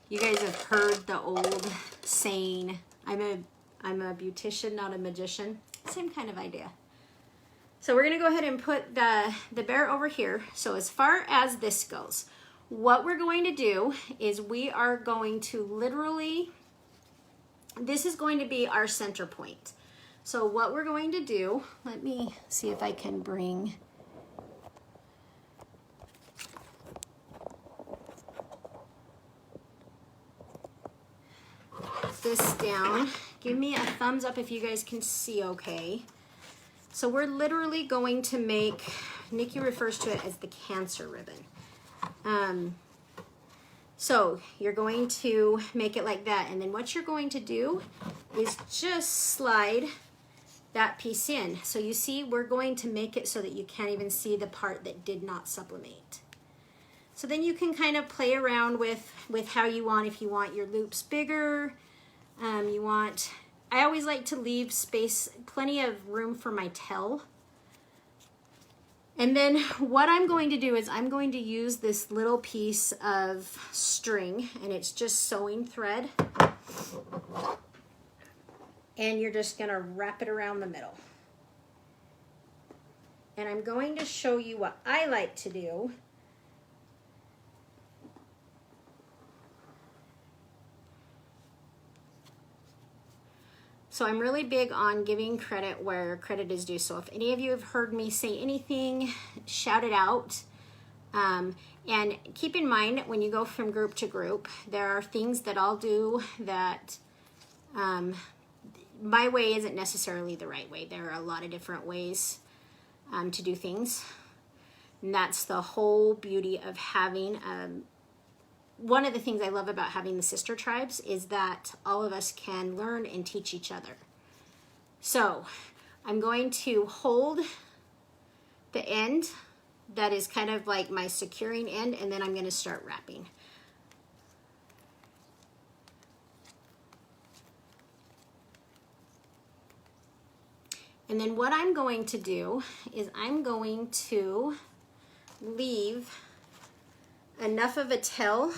you guys have heard the old saying, I'm a beautician, not a magician. Same kind of idea. So we're gonna go ahead and put the bear over here. So as far as this goes, what we're going to do is we are going to literally, this is going to be our center point. So what we're going to do, let me see if I can bring this down. Give me a thumbs up if you guys can see okay. So we're literally going to make, Nikki refers to it as the cancer ribbon. So you're going to make it like that, and then what you're going to do is just slide that piece in. So you see, we're going to make it so that you can't even see the part that did not sublimate. So then you can kind of play around with how you want. If you want your loops bigger, I always like to leave space, plenty of room for my tail. And then what I'm going to do is I'm going to use this little piece of string, and it's just sewing thread. And you're just gonna wrap it around the middle. And I'm going to show you what I like to do. So I'm really big on giving credit where credit is due. So if any of you have heard me say anything, shout it out. And keep in mind, when you go from group to group, there are things that I'll do that my way isn't necessarily the right way. There are a lot of different ways to do things. And that's the whole beauty of having one of the things I love about having the sister tribes is that all of us can learn and teach each other. So I'm going to hold the end that is kind of like my securing end, and then I'm going to start wrapping. And then what I'm going to do is I'm going to leave enough of a tail,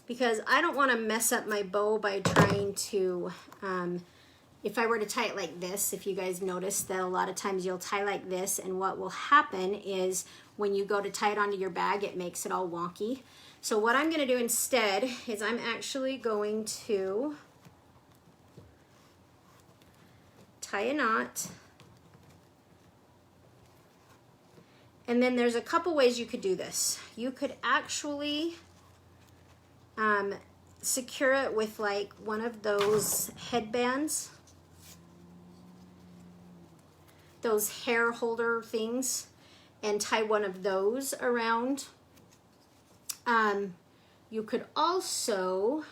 because I don't want to mess up my bow by trying to, if I were to tie it like this, if you guys notice that a lot of times you'll tie like this, and what will happen is when you go to tie it onto your bag, it makes it all wonky. So what I'm going to do instead is I'm actually going to tie a knot. And then there's a couple ways you could do this. You could actually secure it with like one of those headbands, those hair holder things, and tie one of those around. You could also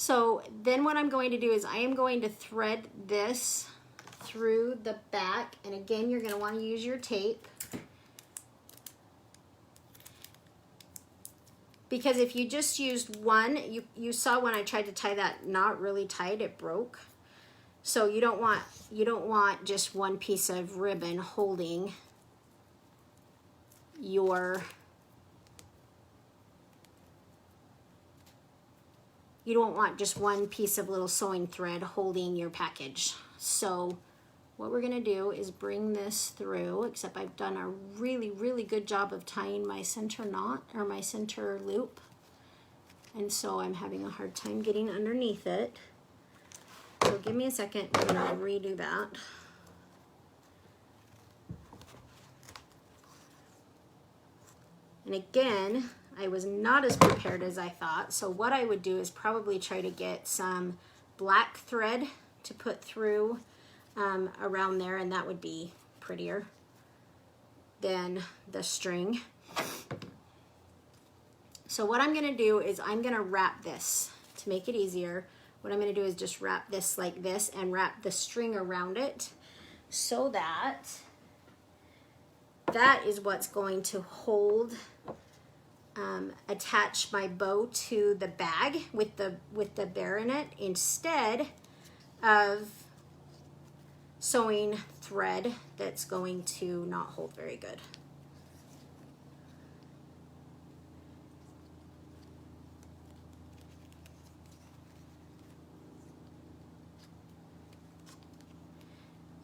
So then what I'm going to do is I am going to thread this through the back. And again, you're going to want to use your tape. Because if you just used one, you saw when I tried to tie that knot really tight, it broke. So you don't want just one piece of ribbon holding your, you don't want just one piece of little sewing thread holding your package. So what we're gonna do is bring this through, except I've done a really, really good job of tying my center knot or my center loop. And so I'm having a hard time getting underneath it. So give me a second and I'll redo that. And again, I was not as prepared as I thought. So what I would do is probably try to get some black thread to put through around there, and that would be prettier than the string. So what I'm gonna do is I'm gonna wrap this to make it easier. What I'm going to do is just wrap this like this and wrap the string around it so that that is what's going to hold, attach my bow to the bag with the bear in it, instead of sewing thread that's going to not hold very good.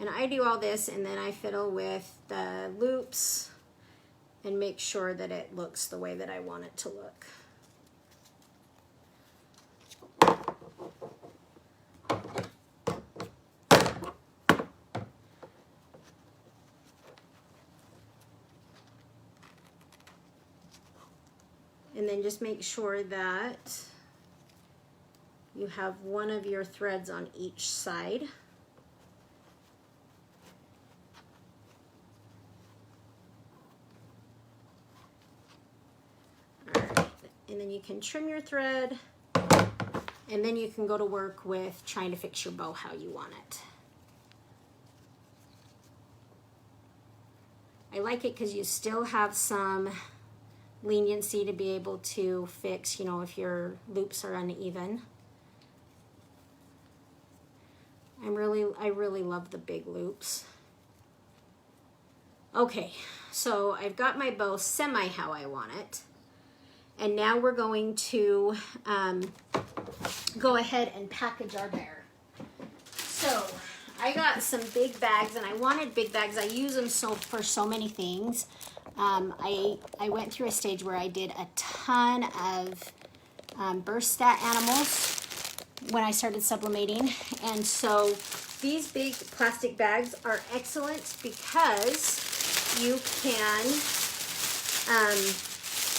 And I do all this and then I fiddle with the loops and make sure that it looks the way that I want it to look. And then just make sure that you have one of your threads on each side. And then you can trim your thread, and then you can go to work with trying to fix your bow how you want it. I like it because you still have some leniency to be able to fix, you know, if your loops are uneven. I really love the big loops. Okay, so I've got my bow semi how I want it. And now we're going to go ahead and package our bear. So I got some big bags, and I wanted big bags. I use them for so many things. I went through a stage where I did a ton of burst stat animals when I started sublimating. And so these big plastic bags are excellent because you can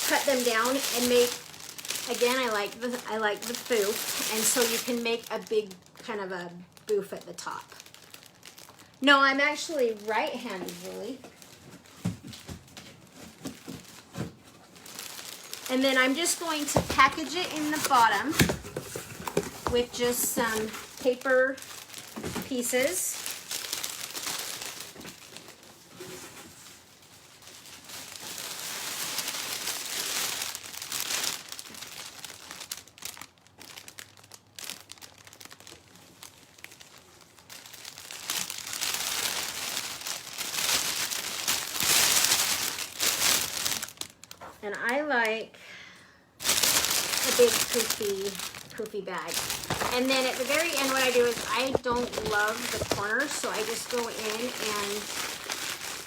cut them down and make, again, I like the boof, and so you can make a big kind of a boof at the top. No, I'm actually right-handed, Julie. And then I'm just going to package it in the bottom with just some paper pieces. And I like a big poofy bag. And then at the very end, what I do is I don't love the corners, so I just go in and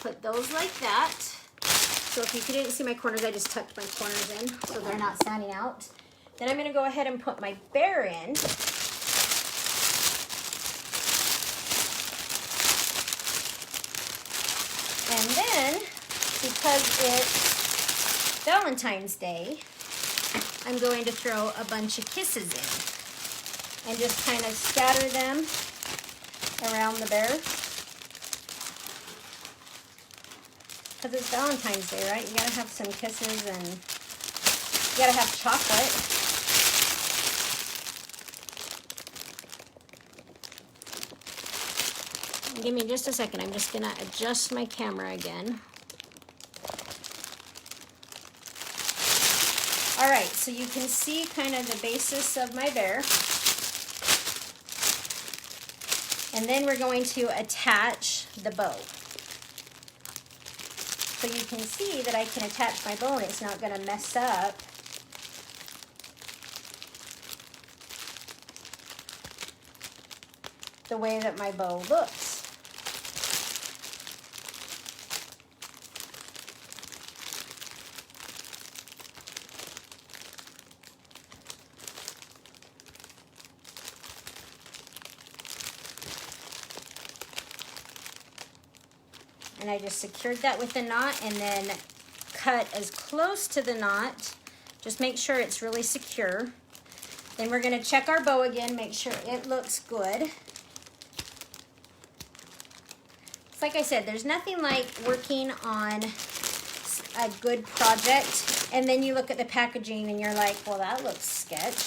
put those like that. So if you didn't see my corners, I just tucked my corners in so they're not standing out. Then I'm going to go ahead and put my bear in. And then, because it's Valentine's Day, I'm going to throw a bunch of kisses in and just kind of scatter them around the bear. Because it's Valentine's Day, right? You gotta have some kisses, and you gotta have chocolate. Give me just a second. I'm just gonna adjust my camera again. All right, so you can see kind of the basis of my bear. And then we're going to attach the bow. So you can see that I can attach my bow and it's not gonna mess up the way that my bow looks. And I just secured that with a knot and then cut as close to the knot. Just make sure it's really secure. Then we're gonna check our bow again, make sure it looks good. It's like I said, there's nothing like working on a good project and then you look at the packaging and you're like, well, that looks sketch.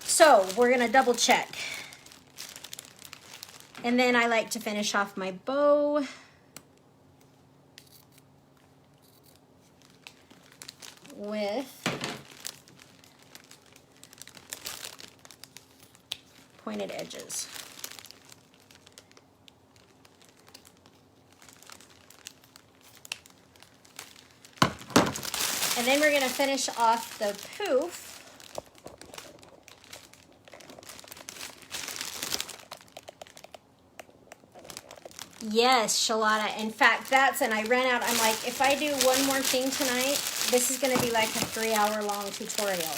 So we're gonna double check. And then I like to finish off my bow. With pointed edges. And then we're going to finish off the poof. Yes, Shalana. In fact, and I ran out. I'm like, if I do one more thing tonight, this is going to be like a 3-hour-long tutorial.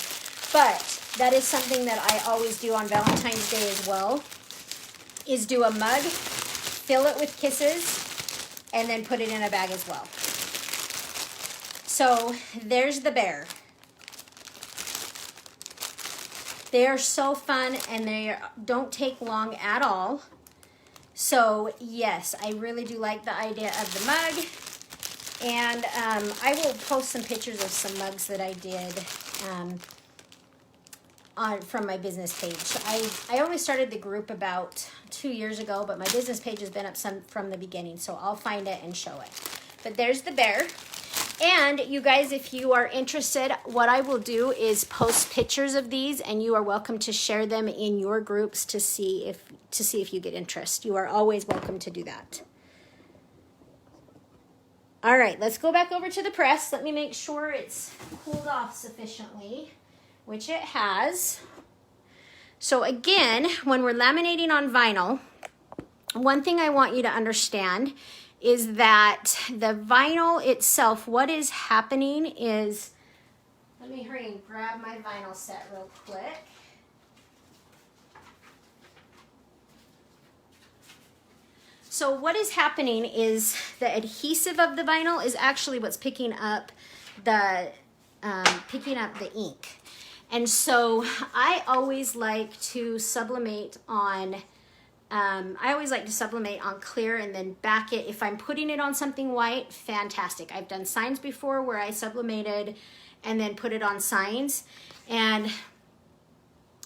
But that is something that I always do on Valentine's Day as well, is do a mug, fill it with kisses, and then put it in a bag as well. So there's the bear. They are so fun and they don't take long at all. So yes, I really do like the idea of the mug. And I will post some pictures of some mugs that I did from my business page. I only started the group about 2 years ago, but my business page has been up from the beginning, so I'll find it and show it. But there's the bear. And you guys, if you are interested, what I will do is post pictures of these, and you are welcome to share them in your groups to see if you get interest. You are always welcome to do that. All right, let's go back over to the press. Let me make sure it's cooled off sufficiently, which it has. So again, when we're laminating on vinyl, one thing I want you to understand is that the vinyl itself, what is happening is, let me hurry and grab my vinyl set real quick. So what is happening is the adhesive of the vinyl is actually what's picking up the ink. And so I always like to sublimate on clear and then back it. If I'm putting it on something white, fantastic. I've done signs before where I sublimated and then put it on signs. And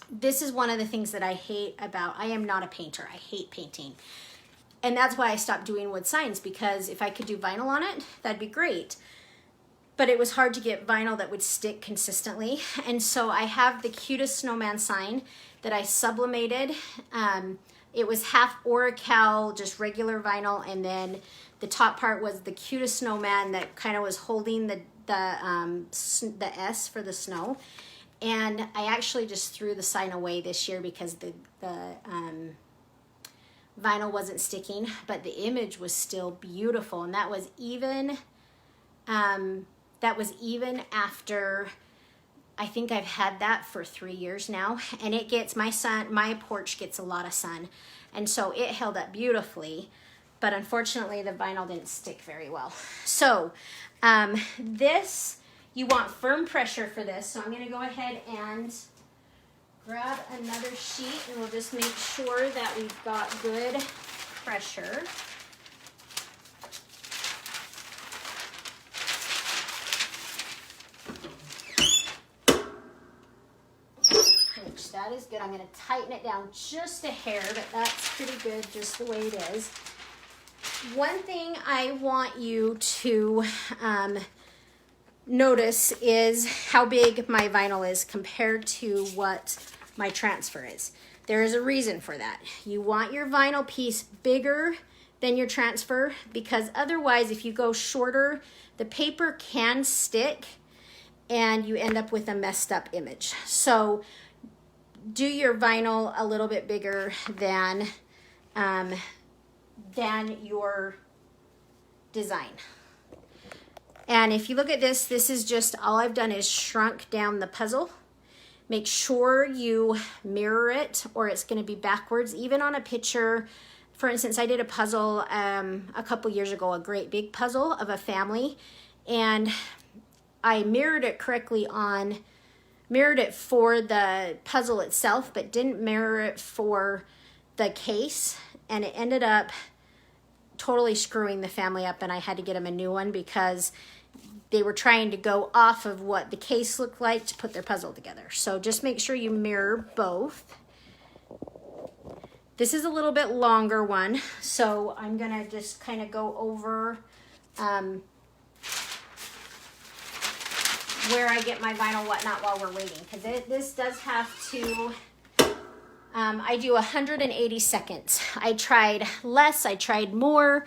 this is one of the things that I hate about, I am not a painter. I hate painting. And that's why I stopped doing wood signs, because if I could do vinyl on it, that'd be great. But it was hard to get vinyl that would stick consistently. And so I have the cutest snowman sign that I sublimated. It was half Oracal, just regular vinyl, and then the top part was the cutest snowman that kind of was holding the S for the snow. And I actually just threw the sign away this year because the vinyl wasn't sticking, but the image was still beautiful. And that was even after, I think I've had that for 3 years now, and it gets, my porch gets a lot of sun, and so it held up beautifully, but unfortunately the vinyl didn't stick very well. So this, you want firm pressure for this, so I'm going to go ahead and grab another sheet, and we'll just make sure that we've got good pressure. that is good. I'm going to tighten it down just a hair, but that's pretty good just the way it is. One thing I want you to notice is how big my vinyl is compared to what my transfer is. There is a reason for that. You want your vinyl piece bigger than your transfer, because otherwise if you go shorter, the paper can stick and you end up with a messed up image. So do your vinyl a little bit bigger than your design. And if you look at this, this is just, all I've done is shrunk down the puzzle. Make sure you mirror it or it's going to be backwards. Even on a picture, for instance, I did a puzzle a couple years ago, a great big puzzle of a family, and I mirrored it correctly mirrored it for the puzzle itself, but didn't mirror it for the case, and it ended up totally screwing the family up, and I had to get them a new one because they were trying to go off of what the case looked like to put their puzzle together. So just make sure you mirror both. This is a little bit longer one, so I'm gonna just kind of go over where I get my vinyl whatnot while we're waiting, because this does have to, I do 180 seconds. I tried less, I tried more,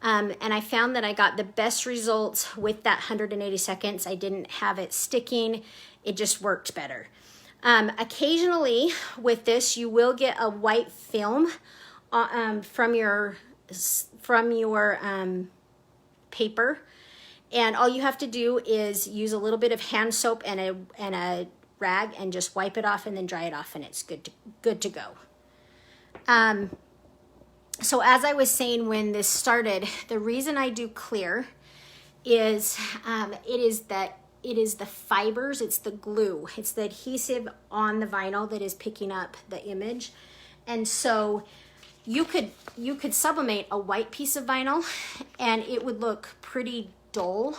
and I found that I got the best results with that 180 seconds. I didn't have it sticking, it just worked better. Occasionally with this, you will get a white film from your paper, and all you have to do is use a little bit of hand soap and a rag and just wipe it off and then dry it off, and it's good to go. So as I was saying when this started, the reason I do clear is it is the fibers, it's the glue, it's the adhesive on the vinyl that is picking up the image. And so you could sublimate a white piece of vinyl and it would look pretty dull.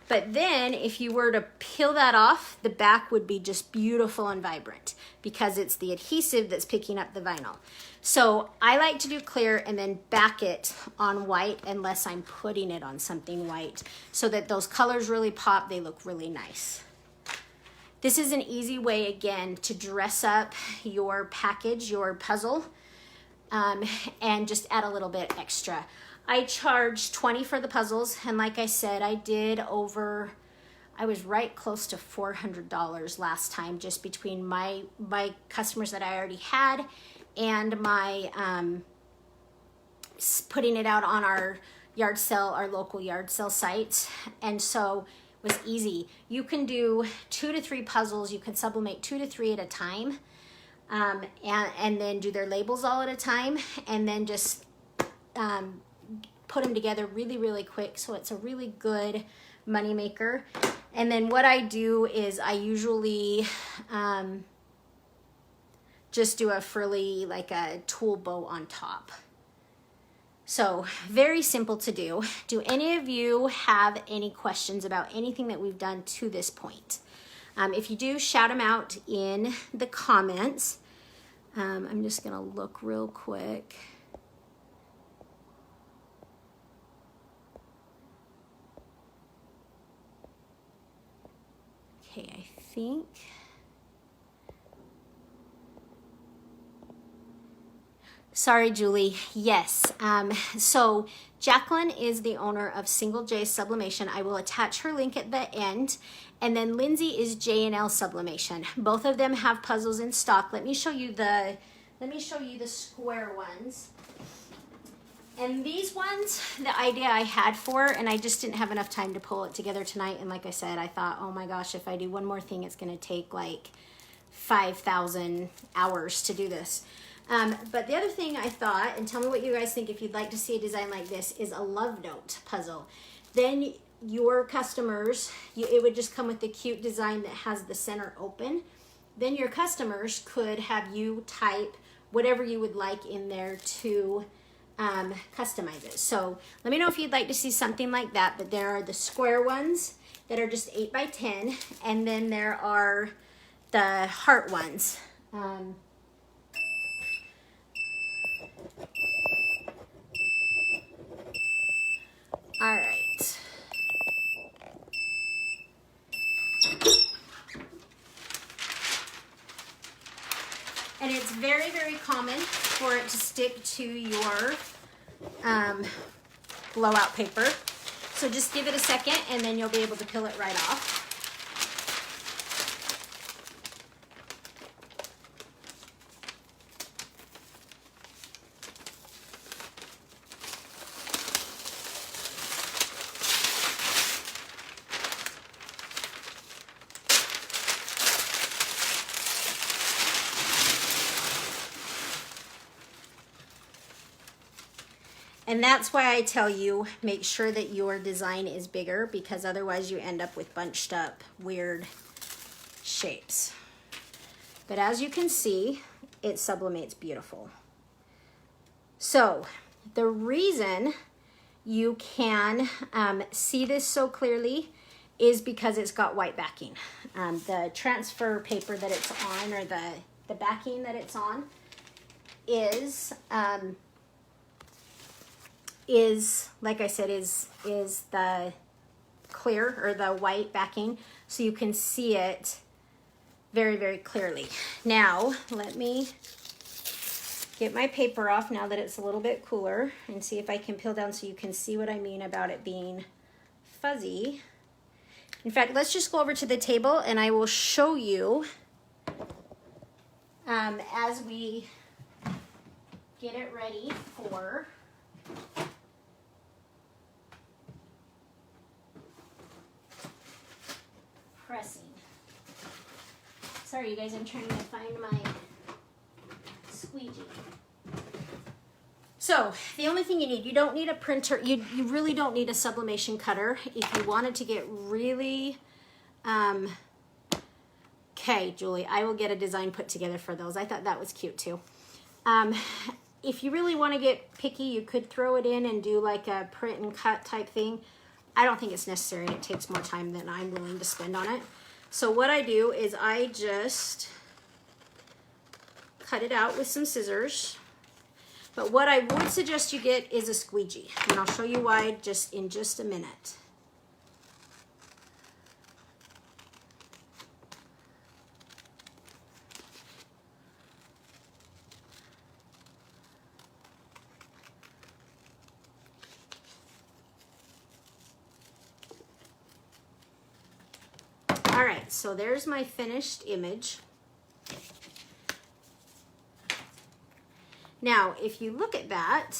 But then if you were to peel that off, the back would be just beautiful and vibrant because it's the adhesive that's picking up the vinyl. So I like to do clear and then back it on white unless I'm putting it on something white so that those colors really pop, they look really nice. This is an easy way, again, to dress up your package, your puzzle, and just add a little bit extra. I charge $20 for the puzzles, and like I said, I was right close to $400 last time, just between my customers that I already had and my putting it out on our yard sale, our local yard sale sites. And so it was easy. You can do 2 to 3 puzzles. You can sublimate 2 to 3 at a time, and then do their labels all at a time, and then just put them together really, really quick. So it's a really good money maker. And then what I do is I usually just do a frilly, like a tulle bow on top. So very simple to do. Do any of you have any questions about anything that we've done to this point? If you do, shout them out in the comments. I'm just gonna look real quick. Okay, I think. Sorry, Julie. Yes. So Jacqueline is the owner of Single J Sublimation. I will attach her link at the end. And then Lindsay is J&L Sublimation. Both of them have puzzles in stock. Let me show you the square ones. And these ones, the idea I had for, and I just didn't have enough time to pull it together tonight. And like I said, I thought, oh my gosh, if I do one more thing, it's gonna take like 5,000 hours to do this. But the other thing I thought, and tell me what you guys think if you'd like to see a design like this, is a love note puzzle. Then your customers, it would just come with the cute design that has the center open. Then your customers could have you type whatever you would like in there to customize it. So let me know if you'd like to see something like that. But there are the square ones that are just 8 by 10, and then there are the heart ones Um, all right. And it's very, very common for it to stick to your blowout paper. So just give it a second and then you'll be able to peel it right off. And that's why I tell you, make sure that your design is bigger, because otherwise you end up with bunched up weird shapes. But as you can see, it sublimates beautiful. So the reason you can see this so clearly is because it's got white backing. The transfer paper that it's on, or the backing that it's on, is like I said, is the clear or the white backing, so you can see it very, very clearly. Now let me get my paper off now that it's a little bit cooler and see if I can peel down so you can see what I mean about it being fuzzy. In fact, let's just go over to the table and I will show you as we get it ready for pressing. Sorry you guys, I'm trying to find my squeegee. So the only thing you don't need a printer, you really don't need a sublimation cutter. If you wanted to get really, okay, Julie, I will get a design put together for those. I thought that was cute too. If you really want to get picky, you could throw it in and do like a print and cut type thing. I don't think it's necessary, and it takes more time than I'm willing to spend on it. So what I do is I just cut it out with some scissors. But what I would suggest you get is a squeegee, and I'll show you why in just a minute. All right, so there's my finished image. Now, if you look at that,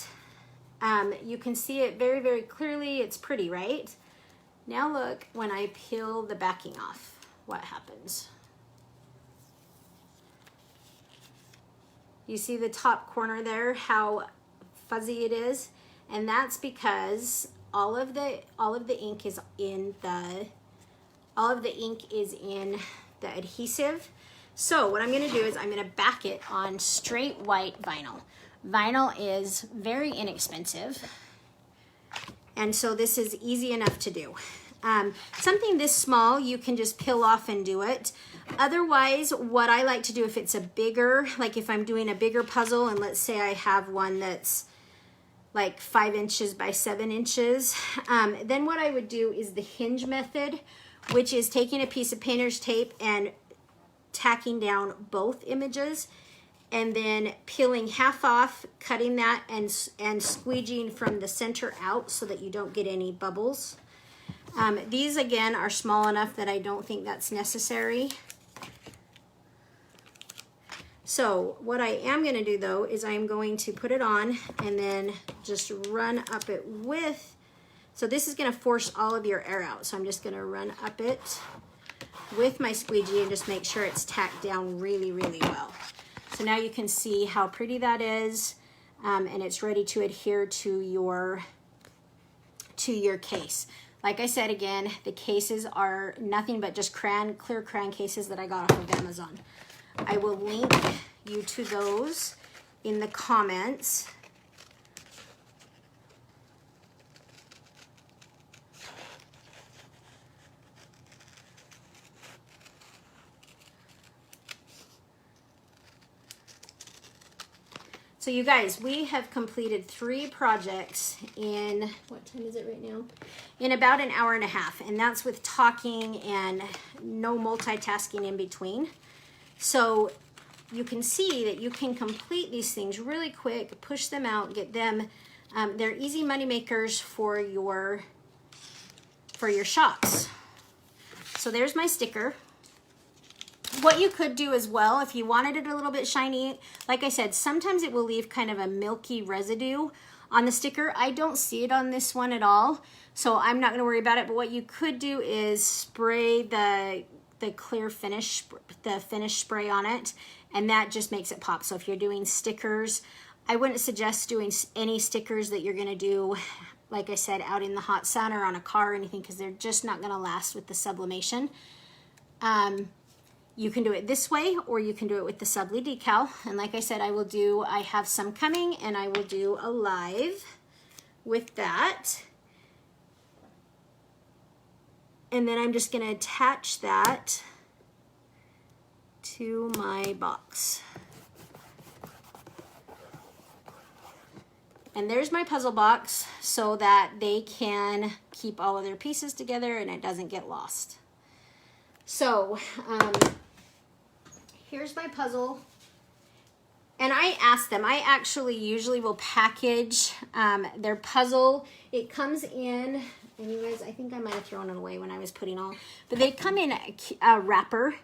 you can see it very, very clearly. It's pretty, right? Now look, when I peel the backing off, what happens? You see the top corner there, how fuzzy it is? And that's because all of the ink is in the adhesive. So what I'm going to do is I'm going to back it on straight white vinyl. Vinyl is very inexpensive, and so this is easy enough to do. Something this small, you can just peel off and do it. Otherwise, what I like to do, if it's a bigger, like if I'm doing a bigger puzzle, and let's say I have one that's like 5 inches by 7 inches, then what I would do is the Hinge method, which is taking a piece of painter's tape and tacking down both images, and then peeling half off, cutting that, and squeegeeing from the center out so that you don't get any bubbles. These again are small enough that I don't think that's necessary. So what I am going to do though is I'm going to put it on and then just run up it with, so this is going to force all of your air out. So I'm just going to run up it with my squeegee and just make sure it's tacked down really, really well. So now you can see how pretty that is, and it's ready to adhere to your case. Like I said again, the cases are nothing but just clear crayon cases that I got off of Amazon. I will link you to those in the comments. So you guys, we have completed 3 projects in, what time is it right now? In about an hour and a half, and that's with talking and no multitasking in between. So you can see that you can complete these things really quick, push them out, get them. They're easy money makers for your shops. So there's my sticker. What you could do as well, if you wanted it a little bit shiny, like I said, sometimes it will leave kind of a milky residue on the sticker. I don't see it on this one at all, so I'm not going to worry about it. But what you could do is spray the clear finish, the finish spray on it, and that just makes it pop. So if you're doing stickers, I wouldn't suggest doing any stickers that you're going to do, like I said, out in the hot sun or on a car or anything, because they're just not going to last with the sublimation. You can do it this way, or you can do it with the Subli decal. And like I said, I have some coming, and I will do a live with that. And then I'm just going to attach that to my box. And there's my puzzle box so that they can keep all of their pieces together and it doesn't get lost. So, here's my puzzle. And I asked them, I actually usually will package their puzzle. It comes in, and you guys, I think I might have thrown it away when I was putting all, but they come in a wrapper.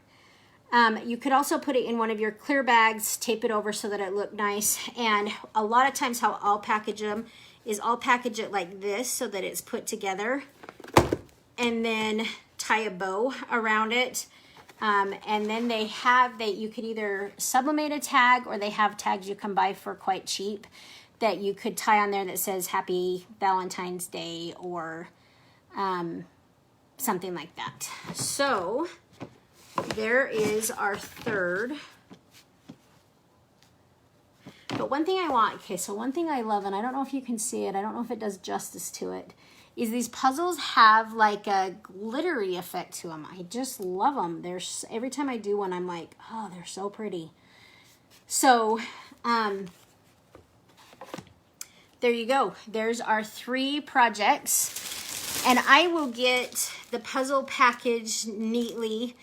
You could also put it in one of your clear bags, tape it over so that it looked nice. And a lot of times how I'll package them is I'll package it like this so that it's put together, and then tie a bow around it. And then you could either sublimate a tag, or they have tags you can buy for quite cheap that you could tie on there that says Happy Valentine's Day or something like that. So there is our third. But one thing I love, and I don't know if you can see it, I don't know if it does justice to it, is these puzzles have like a glittery effect to them. I just love them. Every time I do one, I'm like, oh, they're so pretty. So, there you go. There's our 3 projects. And I will get the puzzle packaged neatly,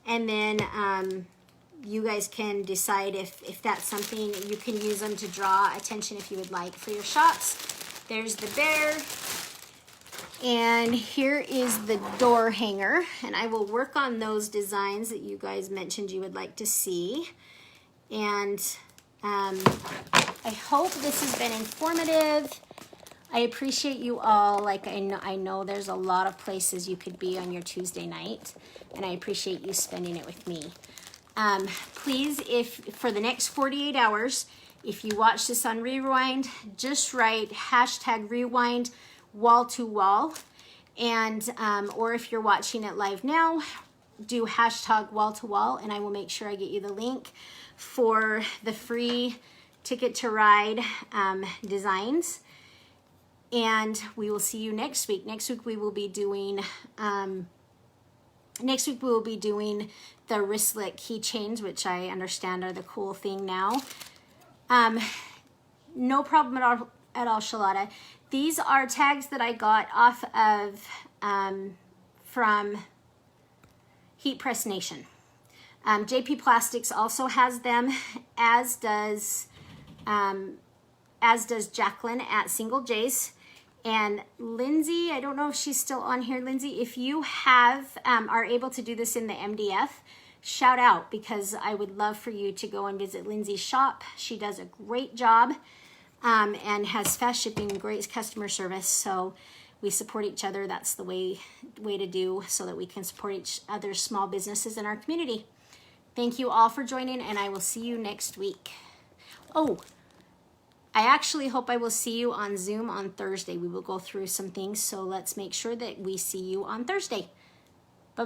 and then you guys can decide if that's something you can use them to draw attention if you would like for your shops. There's the bear. And here is the door hanger, and I will work on those designs that you guys mentioned you would like to see. And I hope this has been informative. I appreciate you all. Like I know there's a lot of places you could be on your Tuesday night, and I appreciate you spending it with me. Please, if for the next 48 hours, if you watch this on Rewind, just write #rewind wall to wall, and or if you're watching it live now, do #wall to wall, and I will make sure I get you the link for the free Ticket to Ride designs. And we will see you next week. Next week we will be doing the wristlet keychains, which I understand are the cool thing now. No problem at all, Shalata. These are tags that I got off of from Heat Press Nation. JP Plastics also has them, as does Jacqueline at Single J's. And Lindsay, I don't know if she's still on here. Lindsay, if you are able to do this in the MDF, shout out, because I would love for you to go and visit Lindsay's shop. She does a great job. And has fast shipping, great customer service. So we support each other. That's the way to do, so that we can support each other's small businesses in our community. Thank you all for joining, and I will see you next week. Oh, I actually hope I will see you on Zoom on Thursday. We will go through some things, so let's make sure that we see you on Thursday.